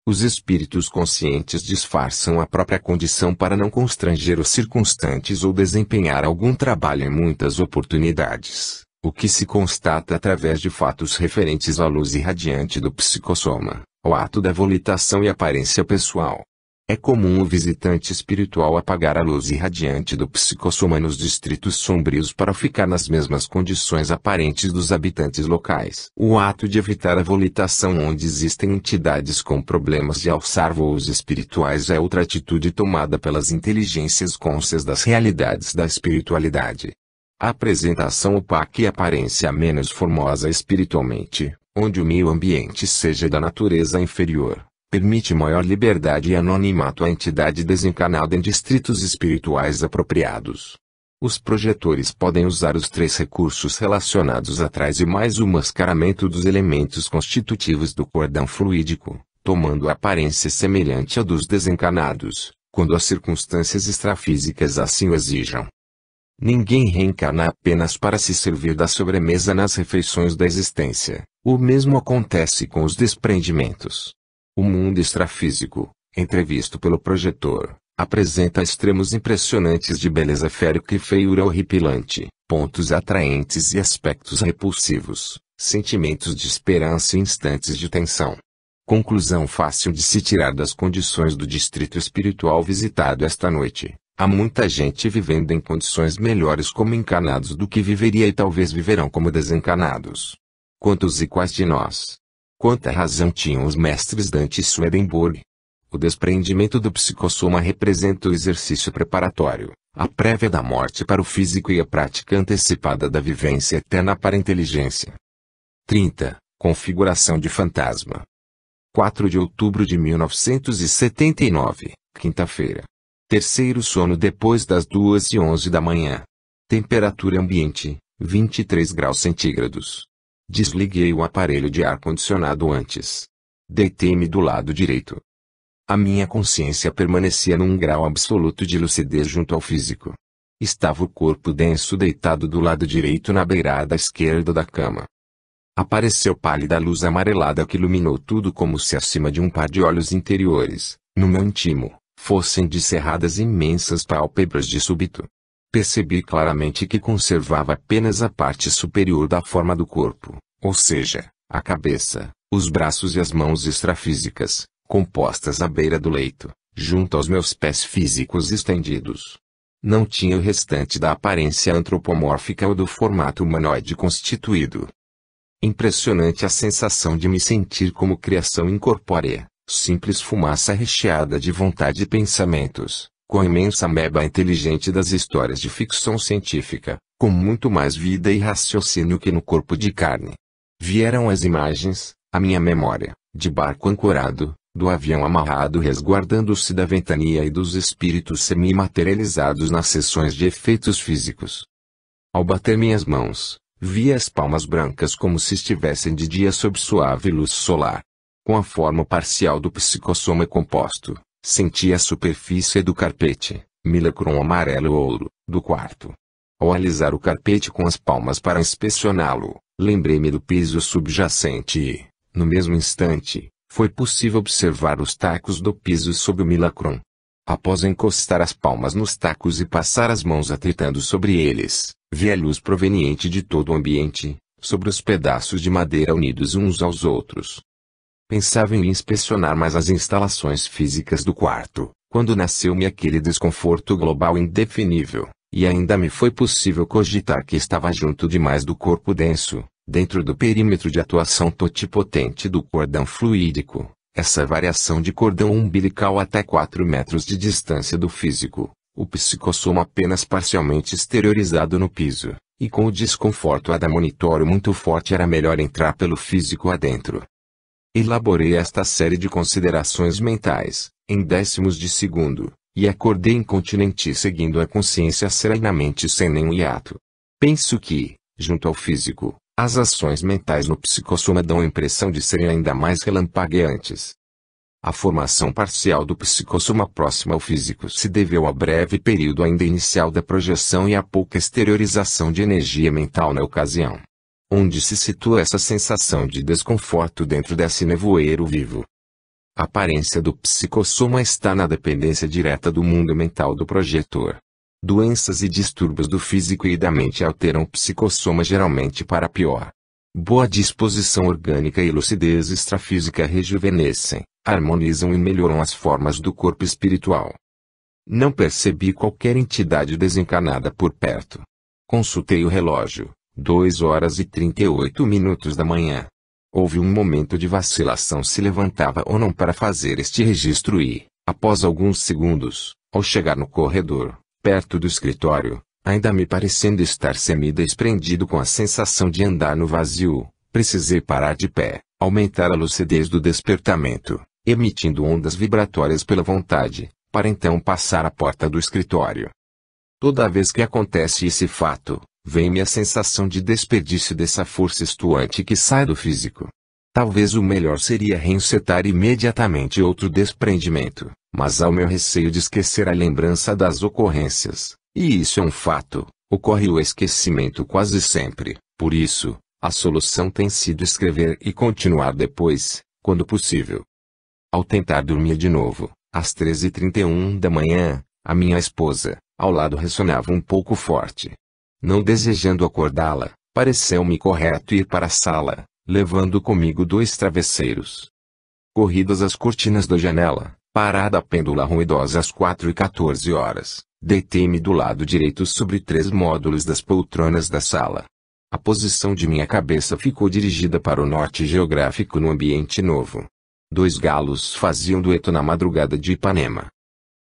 Os espíritos conscientes disfarçam a própria condição para não constranger os circunstantes ou desempenhar algum trabalho em muitas oportunidades, o que se constata através de fatos referentes à luz irradiante do psicossoma, ao ato da volitação e aparência pessoal. É comum o visitante espiritual apagar a luz irradiante do psicossoma nos distritos sombrios para ficar nas mesmas condições aparentes dos habitantes locais. O ato de evitar a volitação onde existem entidades com problemas de alçar voos espirituais é outra atitude tomada pelas inteligências cônscias das realidades da espiritualidade. A apresentação opaca e aparência menos formosa espiritualmente, onde o meio ambiente seja da natureza inferior, permite maior liberdade e anonimato à entidade desencarnada em distritos espirituais apropriados. Os projetores podem usar os 3 recursos relacionados atrás e mais o mascaramento dos elementos constitutivos do cordão fluídico, tomando a aparência semelhante à dos desencarnados, quando as circunstâncias extrafísicas assim o exijam. Ninguém reencarna apenas para se servir da sobremesa nas refeições da existência. O mesmo acontece com os desprendimentos. O mundo extrafísico, entrevisto pelo projetor, apresenta extremos impressionantes de beleza férica e feiura horripilante, pontos atraentes e aspectos repulsivos, sentimentos de esperança e instantes de tensão. Conclusão fácil de se tirar das condições do distrito espiritual visitado esta noite. Há muita gente vivendo em condições melhores como encarnados do que viveria e talvez viverão como desencarnados. Quantos e quais de nós? Quanta razão tinham os mestres Dante e Swedenborg? O desprendimento do psicossoma representa o exercício preparatório, a prévia da morte para o físico e a prática antecipada da vivência eterna para a inteligência. 30. Configuração de fantasma. 4 de outubro de 1979, quinta-feira. Terceiro sono depois das 2h11 da manhã. Temperatura ambiente, 23 graus centígrados. Desliguei o aparelho de ar-condicionado antes. Deitei-me do lado direito. A minha consciência permanecia num grau absoluto de lucidez junto ao físico. Estava o corpo denso deitado do lado direito na beirada esquerda da cama. Apareceu pálida luz amarelada que iluminou tudo como se acima de um par de olhos interiores, no meu íntimo, fossem descerradas imensas pálpebras de súbito. Percebi claramente que conservava apenas a parte superior da forma do corpo, ou seja, a cabeça, os braços e as mãos extrafísicas, compostas à beira do leito, junto aos meus pés físicos estendidos. Não tinha o restante da aparência antropomórfica ou do formato humanoide constituído. Impressionante a sensação de me sentir como criação incorpórea, simples fumaça recheada de vontade e pensamentos, com a imensa ameba inteligente das histórias de ficção científica, com muito mais vida e raciocínio que no corpo de carne. Vieram as imagens, à minha memória, de barco ancorado, do avião amarrado resguardando-se da ventania e dos espíritos semi-materializados nas sessões de efeitos físicos. Ao bater minhas mãos, vi as palmas brancas como se estivessem de dia sob suave luz solar. Com a forma parcial do psicossoma composto, senti a superfície do carpete, milacron amarelo-ouro, do quarto. Ao alisar o carpete com as palmas para inspecioná-lo, lembrei-me do piso subjacente e, no mesmo instante, foi possível observar os tacos do piso sob o milacron. Após encostar as palmas nos tacos e passar as mãos atritando sobre eles, vi a luz proveniente de todo o ambiente, sobre os pedaços de madeira unidos uns aos outros. Pensava em inspecionar mais as instalações físicas do quarto, quando nasceu-me aquele desconforto global indefinível, e ainda me foi possível cogitar que estava junto demais do corpo denso, dentro do perímetro de atuação totipotente do cordão fluídico, Essa variação de cordão umbilical até 4 metros de distância do físico, o psicossoma apenas parcialmente exteriorizado no piso, e com o desconforto adamonitório muito forte era melhor entrar pelo físico adentro. Elaborei esta série de considerações mentais, em décimos de segundo, e acordei incontinenti seguindo a consciência serenamente sem nenhum hiato. Penso que, junto ao físico, as ações mentais no psicossoma dão a impressão de serem ainda mais relampagueantes. A formação parcial do psicossoma próximo ao físico se deveu ao breve período ainda inicial da projeção e à pouca exteriorização de energia mental na ocasião. Onde se situa essa sensação de desconforto dentro desse nevoeiro vivo? A aparência do psicossoma está na dependência direta do mundo mental do projetor. Doenças e distúrbios do físico e da mente alteram o psicossoma geralmente para pior. Boa disposição orgânica e lucidez extrafísica rejuvenescem, harmonizam e melhoram as formas do corpo espiritual. Não percebi qualquer entidade desencarnada por perto. Consultei o relógio, 2h38 da manhã. Houve um momento de vacilação se levantava ou não para fazer este registro e, após alguns segundos, ao chegar no corredor, perto do escritório, ainda me parecendo estar semi-desprendido com a sensação de andar no vazio, precisei parar de pé, aumentar a lucidez do despertamento, emitindo ondas vibratórias pela vontade, para então passar a porta do escritório. Toda vez que acontece esse fato, vem-me a sensação de desperdício dessa força estuante que sai do físico. Talvez o melhor seria reinsetar imediatamente outro desprendimento, mas há o meu receio de esquecer a lembrança das ocorrências, e isso é um fato, ocorre o esquecimento quase sempre, por isso, a solução tem sido escrever e continuar depois, quando possível. Ao tentar dormir de novo, às 13h31 da manhã, a minha esposa, ao lado ressonava um pouco forte. Não desejando acordá-la, pareceu-me correto ir para a sala, levando comigo 2 travesseiros. Corridas as cortinas da janela, parada a pêndula ruidosa às 4h14, deitei-me do lado direito sobre 3 módulos das poltronas da sala. A posição de minha cabeça ficou dirigida para o norte geográfico no ambiente novo. 2 galos faziam dueto na madrugada de Ipanema.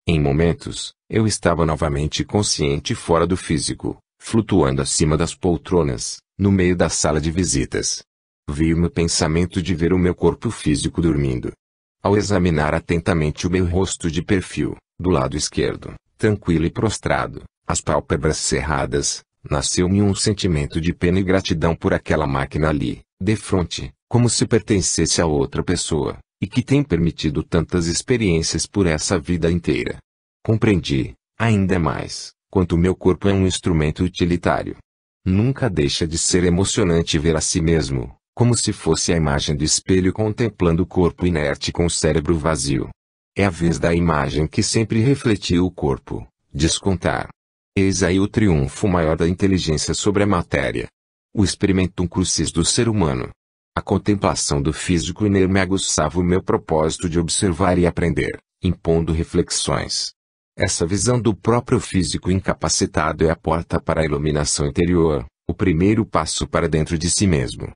Em momentos, eu estava novamente consciente fora do físico, flutuando acima das poltronas, no meio da sala de visitas. Veio-me o pensamento de ver o meu corpo físico dormindo. Ao examinar atentamente o meu rosto de perfil, do lado esquerdo, tranquilo e prostrado, as pálpebras cerradas, nasceu-me um sentimento de pena e gratidão por aquela máquina ali, defronte, como se pertencesse a outra pessoa, e que tem permitido tantas experiências por essa vida inteira. Compreendi, ainda mais, quanto o meu corpo é um instrumento utilitário. Nunca deixa de ser emocionante ver a si mesmo, como se fosse a imagem do espelho contemplando o corpo inerte com o cérebro vazio. É a vez da imagem que sempre refletiu o corpo, descontar. Eis aí o triunfo maior da inteligência sobre a matéria. O experimentum crucis do ser humano. A contemplação do físico inerme aguçava o meu propósito de observar e aprender, impondo reflexões. Essa visão do próprio físico incapacitado é a porta para a iluminação interior, o primeiro passo para dentro de si mesmo.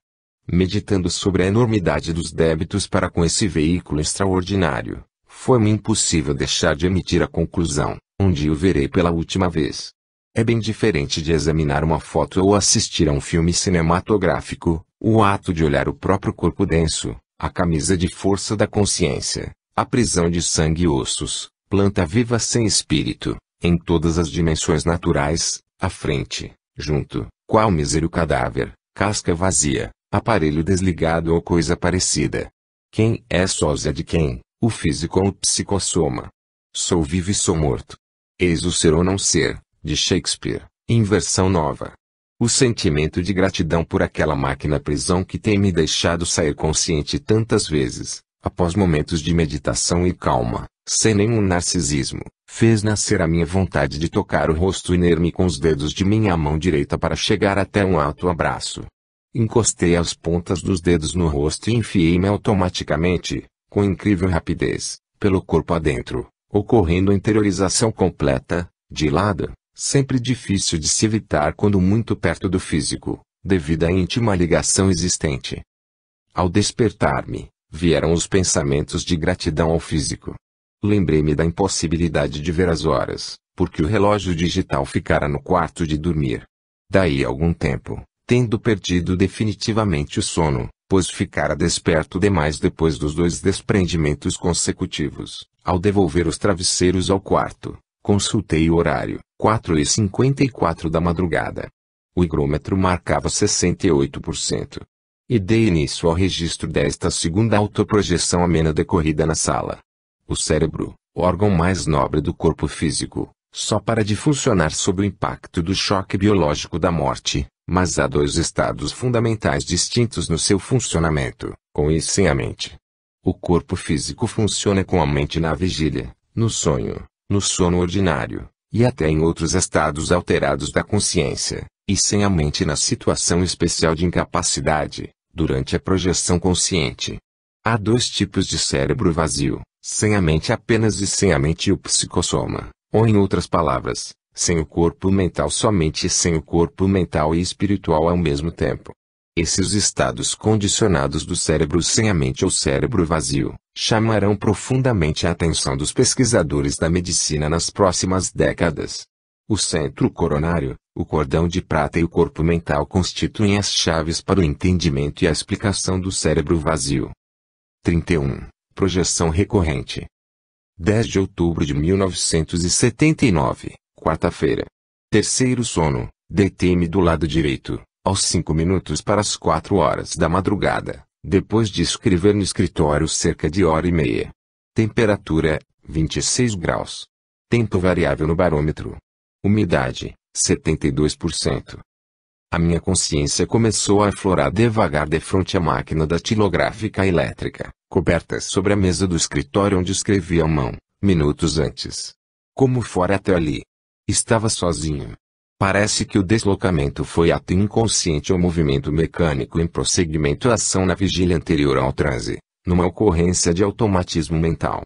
Meditando sobre a enormidade dos débitos para com esse veículo extraordinário, foi-me impossível deixar de emitir a conclusão: um dia o verei pela última vez. É bem diferente de examinar uma foto ou assistir a um filme cinematográfico, o ato de olhar o próprio corpo denso, a camisa de força da consciência, a prisão de sangue e ossos, planta viva sem espírito, em todas as dimensões naturais, à frente, junto, qual mísero cadáver, casca vazia, aparelho desligado ou coisa parecida. Quem é sósia de quem? O físico ou o psicossoma? Sou vivo e sou morto. Eis o ser ou não ser, de Shakespeare, em versão nova. O sentimento de gratidão por aquela máquina prisão que tem me deixado sair consciente tantas vezes, após momentos de meditação e calma, sem nenhum narcisismo, fez nascer a minha vontade de tocar o rosto inerme com os dedos de minha mão direita para chegar até um alto abraço. Encostei as pontas dos dedos no rosto e enfiei-me automaticamente, com incrível rapidez, pelo corpo adentro, ocorrendo a interiorização completa, de lado, sempre difícil de se evitar quando muito perto do físico, devido à íntima ligação existente. Ao despertar-me, vieram os pensamentos de gratidão ao físico. Lembrei-me da impossibilidade de ver as horas, porque o relógio digital ficara no quarto de dormir. Daí algum tempo, tendo perdido definitivamente o sono, pois ficara desperto demais depois dos 2 desprendimentos consecutivos, ao devolver os travesseiros ao quarto, consultei o horário, 4h54 da madrugada. O higrômetro marcava 68%. E dei início ao registro desta segunda autoprojeção amena decorrida na sala. O cérebro, órgão mais nobre do corpo físico, só para de funcionar sob o impacto do choque biológico da morte, mas há 2 estados fundamentais distintos no seu funcionamento, com e sem a mente. O corpo físico funciona com a mente na vigília, no sonho, no sono ordinário, e até em outros estados alterados da consciência, e sem a mente na situação especial de incapacidade, durante a projeção consciente. Há 2 tipos de cérebro vazio, sem a mente apenas e sem a mente e o psicossoma, ou em outras palavras, sem o corpo mental somente e sem o corpo mental e espiritual ao mesmo tempo. Esses estados condicionados do cérebro sem a mente ou cérebro vazio, chamarão profundamente a atenção dos pesquisadores da medicina nas próximas décadas. O centro coronário, o cordão de prata e o corpo mental constituem as chaves para o entendimento e a explicação do cérebro vazio. 31. Projeção recorrente. 10 de outubro de 1979, quarta-feira. Terceiro sono, deitei-me do lado direito, aos 5 minutos para as 4 horas da madrugada, depois de escrever no escritório cerca de 1h30. Temperatura, 26 graus. Tempo variável no barômetro. Umidade, 72%. A minha consciência começou a aflorar devagar defronte à máquina datilográfica elétrica, coberta sobre a mesa do escritório onde escrevia à mão, minutos antes. Como fora até ali. Estava sozinho. Parece que o deslocamento foi ato inconsciente ou movimento mecânico em prosseguimento à ação na vigília anterior ao transe, numa ocorrência de automatismo mental.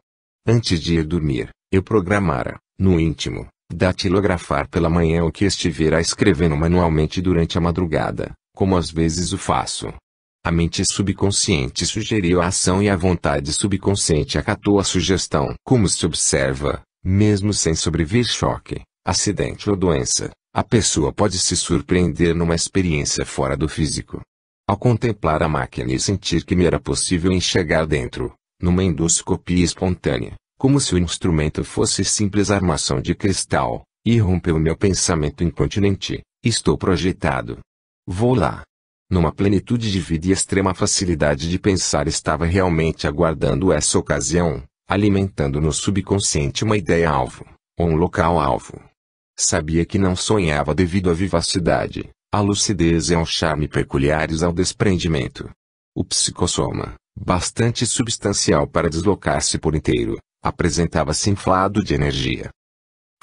Antes de ir dormir, eu programara, no íntimo, datilografar pela manhã o que estivera escrevendo manualmente durante a madrugada, como às vezes o faço. A mente subconsciente sugeriu a ação e a vontade subconsciente acatou a sugestão. Como se observa, mesmo sem sobrevir choque, acidente ou doença, a pessoa pode se surpreender numa experiência fora do físico. Ao contemplar a máquina e sentir que me era possível enxergar dentro, numa endoscopia espontânea, como se o instrumento fosse simples armação de cristal, irrompeu meu pensamento incontinente: estou projetado. Vou lá. Numa plenitude de vida e extrema facilidade de pensar, estava realmente aguardando essa ocasião, alimentando no subconsciente uma ideia-alvo, ou um local-alvo. Sabia que não sonhava devido à vivacidade, à lucidez e ao charme peculiares ao desprendimento. O psicossoma, bastante substancial para deslocar-se por inteiro, apresentava-se inflado de energia.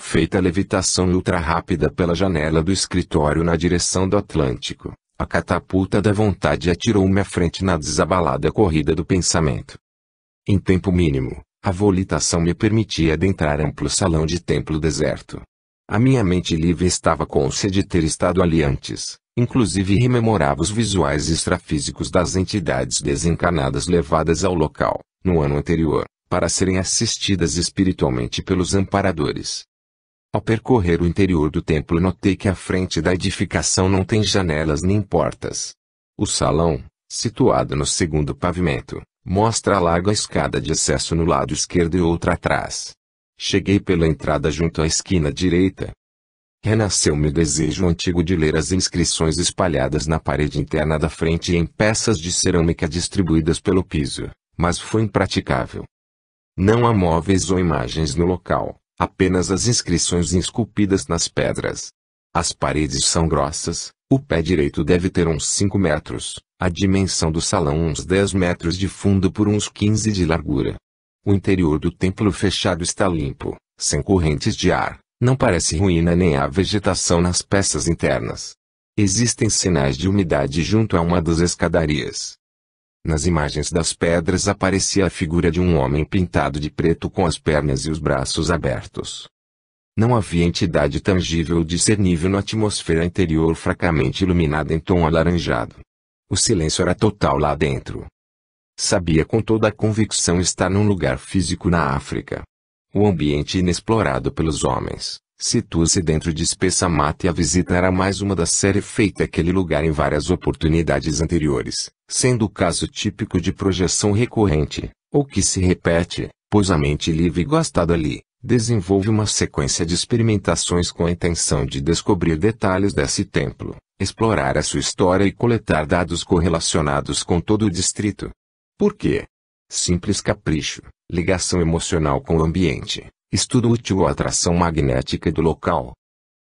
Feita a levitação ultra-rápida pela janela do escritório na direção do Atlântico, a catapulta da vontade atirou-me à frente na desabalada corrida do pensamento. Em tempo mínimo, a volitação me permitia adentrar amplo salão de templo deserto. A minha mente livre estava cônscia de ter estado ali antes, inclusive rememorava os visuais extrafísicos das entidades desencarnadas levadas ao local, no ano anterior, para serem assistidas espiritualmente pelos amparadores. Ao percorrer o interior do templo, notei que a frente da edificação não tem janelas nem portas. O salão, situado no segundo pavimento, mostra a larga escada de acesso no lado esquerdo e outra atrás. Cheguei pela entrada junto à esquina direita. Renasceu-me o desejo antigo de ler as inscrições espalhadas na parede interna da frente e em peças de cerâmica distribuídas pelo piso, mas foi impraticável. Não há móveis ou imagens no local, apenas as inscrições esculpidas nas pedras. As paredes são grossas, o pé direito deve ter uns 5 metros, a dimensão do salão uns 10 metros de fundo por uns 15 de largura. O interior do templo fechado está limpo, sem correntes de ar, não parece ruína nem há vegetação nas peças internas. Existem sinais de umidade junto a uma das escadarias. Nas imagens das pedras aparecia a figura de um homem pintado de preto com as pernas e os braços abertos. Não havia entidade tangível discernível na atmosfera interior fracamente iluminada em tom alaranjado. O silêncio era total lá dentro. Sabia com toda a convicção estar num lugar físico na África. O ambiente inexplorado pelos homens situa-se dentro de espessa mata e a visita era mais uma da série feita àquele lugar em várias oportunidades anteriores, sendo o caso típico de projeção recorrente, ou que se repete, pois a mente livre e gastada ali, desenvolve uma sequência de experimentações com a intenção de descobrir detalhes desse templo, explorar a sua história e coletar dados correlacionados com todo o distrito. Por quê? Simples capricho, ligação emocional com o ambiente, estudo útil ou atração magnética do local.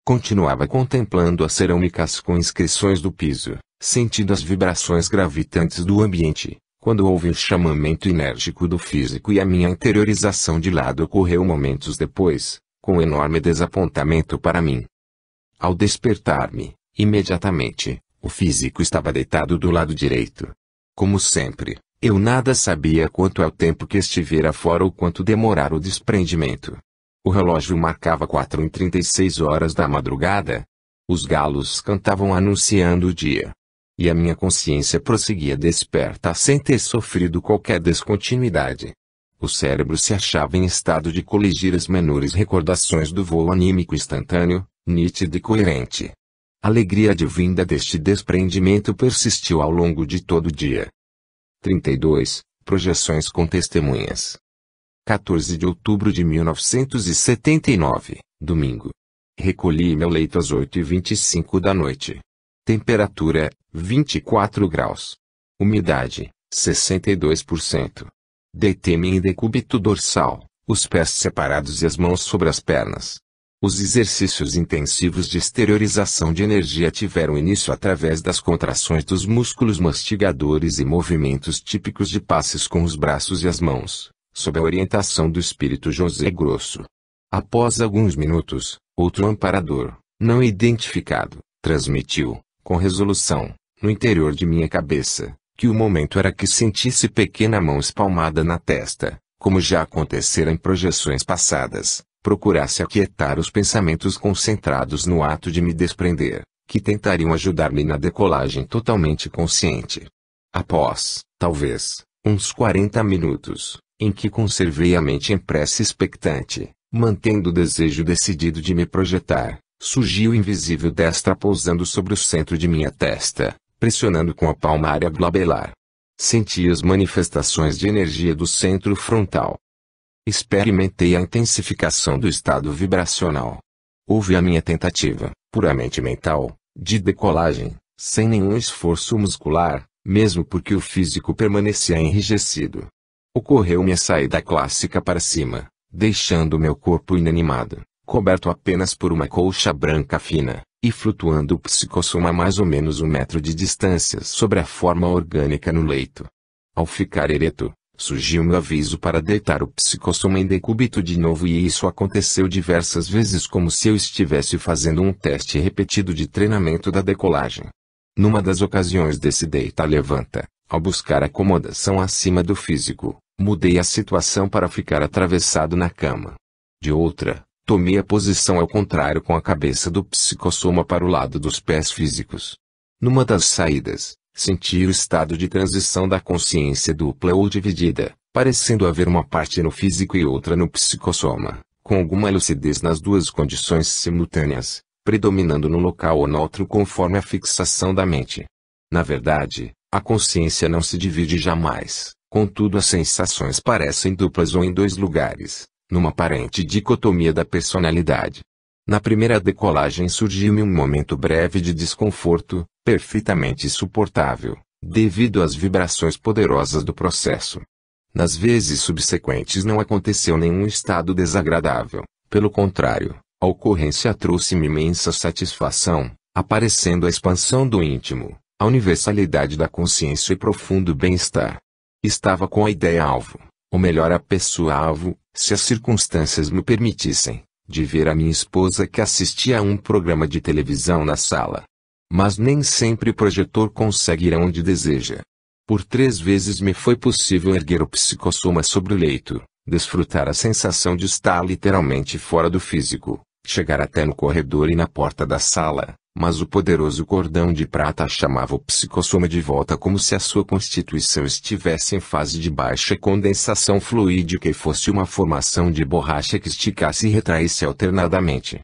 Continuava contemplando as cerâmicas com inscrições do piso, sentindo as vibrações gravitantes do ambiente, quando houve o chamamento enérgico do físico e a minha interiorização de lado ocorreu momentos depois, com enorme desapontamento para mim. Ao despertar-me, imediatamente, o físico estava deitado do lado direito. Como sempre, eu nada sabia quanto ao tempo que estivera fora ou quanto demorara o desprendimento. O relógio marcava 4h36 da madrugada. Os galos cantavam anunciando o dia. E a minha consciência prosseguia desperta sem ter sofrido qualquer descontinuidade. O cérebro se achava em estado de coligir as menores recordações do voo anímico instantâneo, nítido e coerente. A alegria advinda deste desprendimento persistiu ao longo de todo o dia. 32. Projeções com testemunhas. 14 de outubro de 1979, domingo. Recolhi meu leito às 8h25 da noite. Temperatura, 24 graus. Umidade, 62%. Deitei-me em decúbito dorsal, os pés separados e as mãos sobre as pernas. Os exercícios intensivos de exteriorização de energia tiveram início através das contrações dos músculos mastigadores e movimentos típicos de passes com os braços e as mãos, sob a orientação do espírito José Grosso. Após alguns minutos, outro amparador, não identificado, transmitiu, com resolução, no interior de minha cabeça, que o momento era que sentisse pequena mão espalmada na testa, como já acontecera em projeções passadas. Procurasse aquietar os pensamentos concentrados no ato de me desprender, que tentariam ajudar-me na decolagem totalmente consciente. Após, talvez, uns 40 minutos, em que conservei a mente em prece expectante, mantendo o desejo decidido de me projetar, surgiu o invisível destra pousando sobre o centro de minha testa, pressionando com a palmária glabelar. Senti as manifestações de energia do centro frontal. Experimentei a intensificação do estado vibracional. Houve a minha tentativa, puramente mental, de decolagem, sem nenhum esforço muscular, mesmo porque o físico permanecia enrijecido. Ocorreu-me a saída clássica para cima, deixando meu corpo inanimado, coberto apenas por uma colcha branca fina, e flutuando o psicossoma a mais ou menos 1 metro de distância sobre a forma orgânica no leito. Ao ficar ereto, surgiu-me o aviso para deitar o psicossoma em decúbito de novo e isso aconteceu diversas vezes como se eu estivesse fazendo um teste repetido de treinamento da decolagem. Numa das ocasiões desse deita-levanta, ao buscar acomodação acima do físico, mudei a situação para ficar atravessado na cama. De outra, tomei a posição ao contrário com a cabeça do psicossoma para o lado dos pés físicos. Numa das saídas, senti o estado de transição da consciência dupla ou dividida, parecendo haver uma parte no físico e outra no psicossoma, com alguma lucidez nas duas condições simultâneas, predominando no local ou no outro conforme a fixação da mente. Na verdade, a consciência não se divide jamais, contudo as sensações parecem duplas ou em 2 lugares, numa aparente dicotomia da personalidade. Na primeira decolagem surgiu-me um momento breve de desconforto, perfeitamente suportável, devido às vibrações poderosas do processo. Nas vezes subsequentes não aconteceu nenhum estado desagradável, pelo contrário, a ocorrência trouxe-me imensa satisfação, aparecendo a expansão do íntimo, a universalidade da consciência e profundo bem-estar. Estava com a ideia-alvo, ou melhor a pessoa-alvo, se as circunstâncias me permitissem, de ver a minha esposa que assistia a um programa de televisão na sala. Mas nem sempre o projetor consegue ir aonde deseja. Por 3 vezes me foi possível erguer o psicossoma sobre o leito, desfrutar a sensação de estar literalmente fora do físico, chegar até no corredor e na porta da sala, Mas o poderoso cordão de prata chamava o psicossoma de volta como se a sua constituição estivesse em fase de baixa condensação fluídica e fosse uma formação de borracha que esticasse e retraísse alternadamente.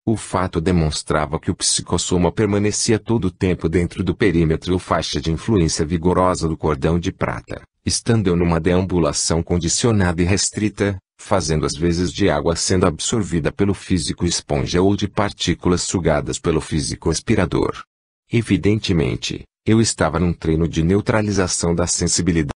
O fato demonstrava que o psicossoma permanecia todo o tempo dentro do perímetro ou faixa de influência vigorosa do cordão de prata, estando eu numa deambulação condicionada e restrita, fazendo as vezes de água sendo absorvida pelo físico esponja ou de partículas sugadas pelo físico aspirador. Evidentemente, eu estava num treino de neutralização da sensibilidade.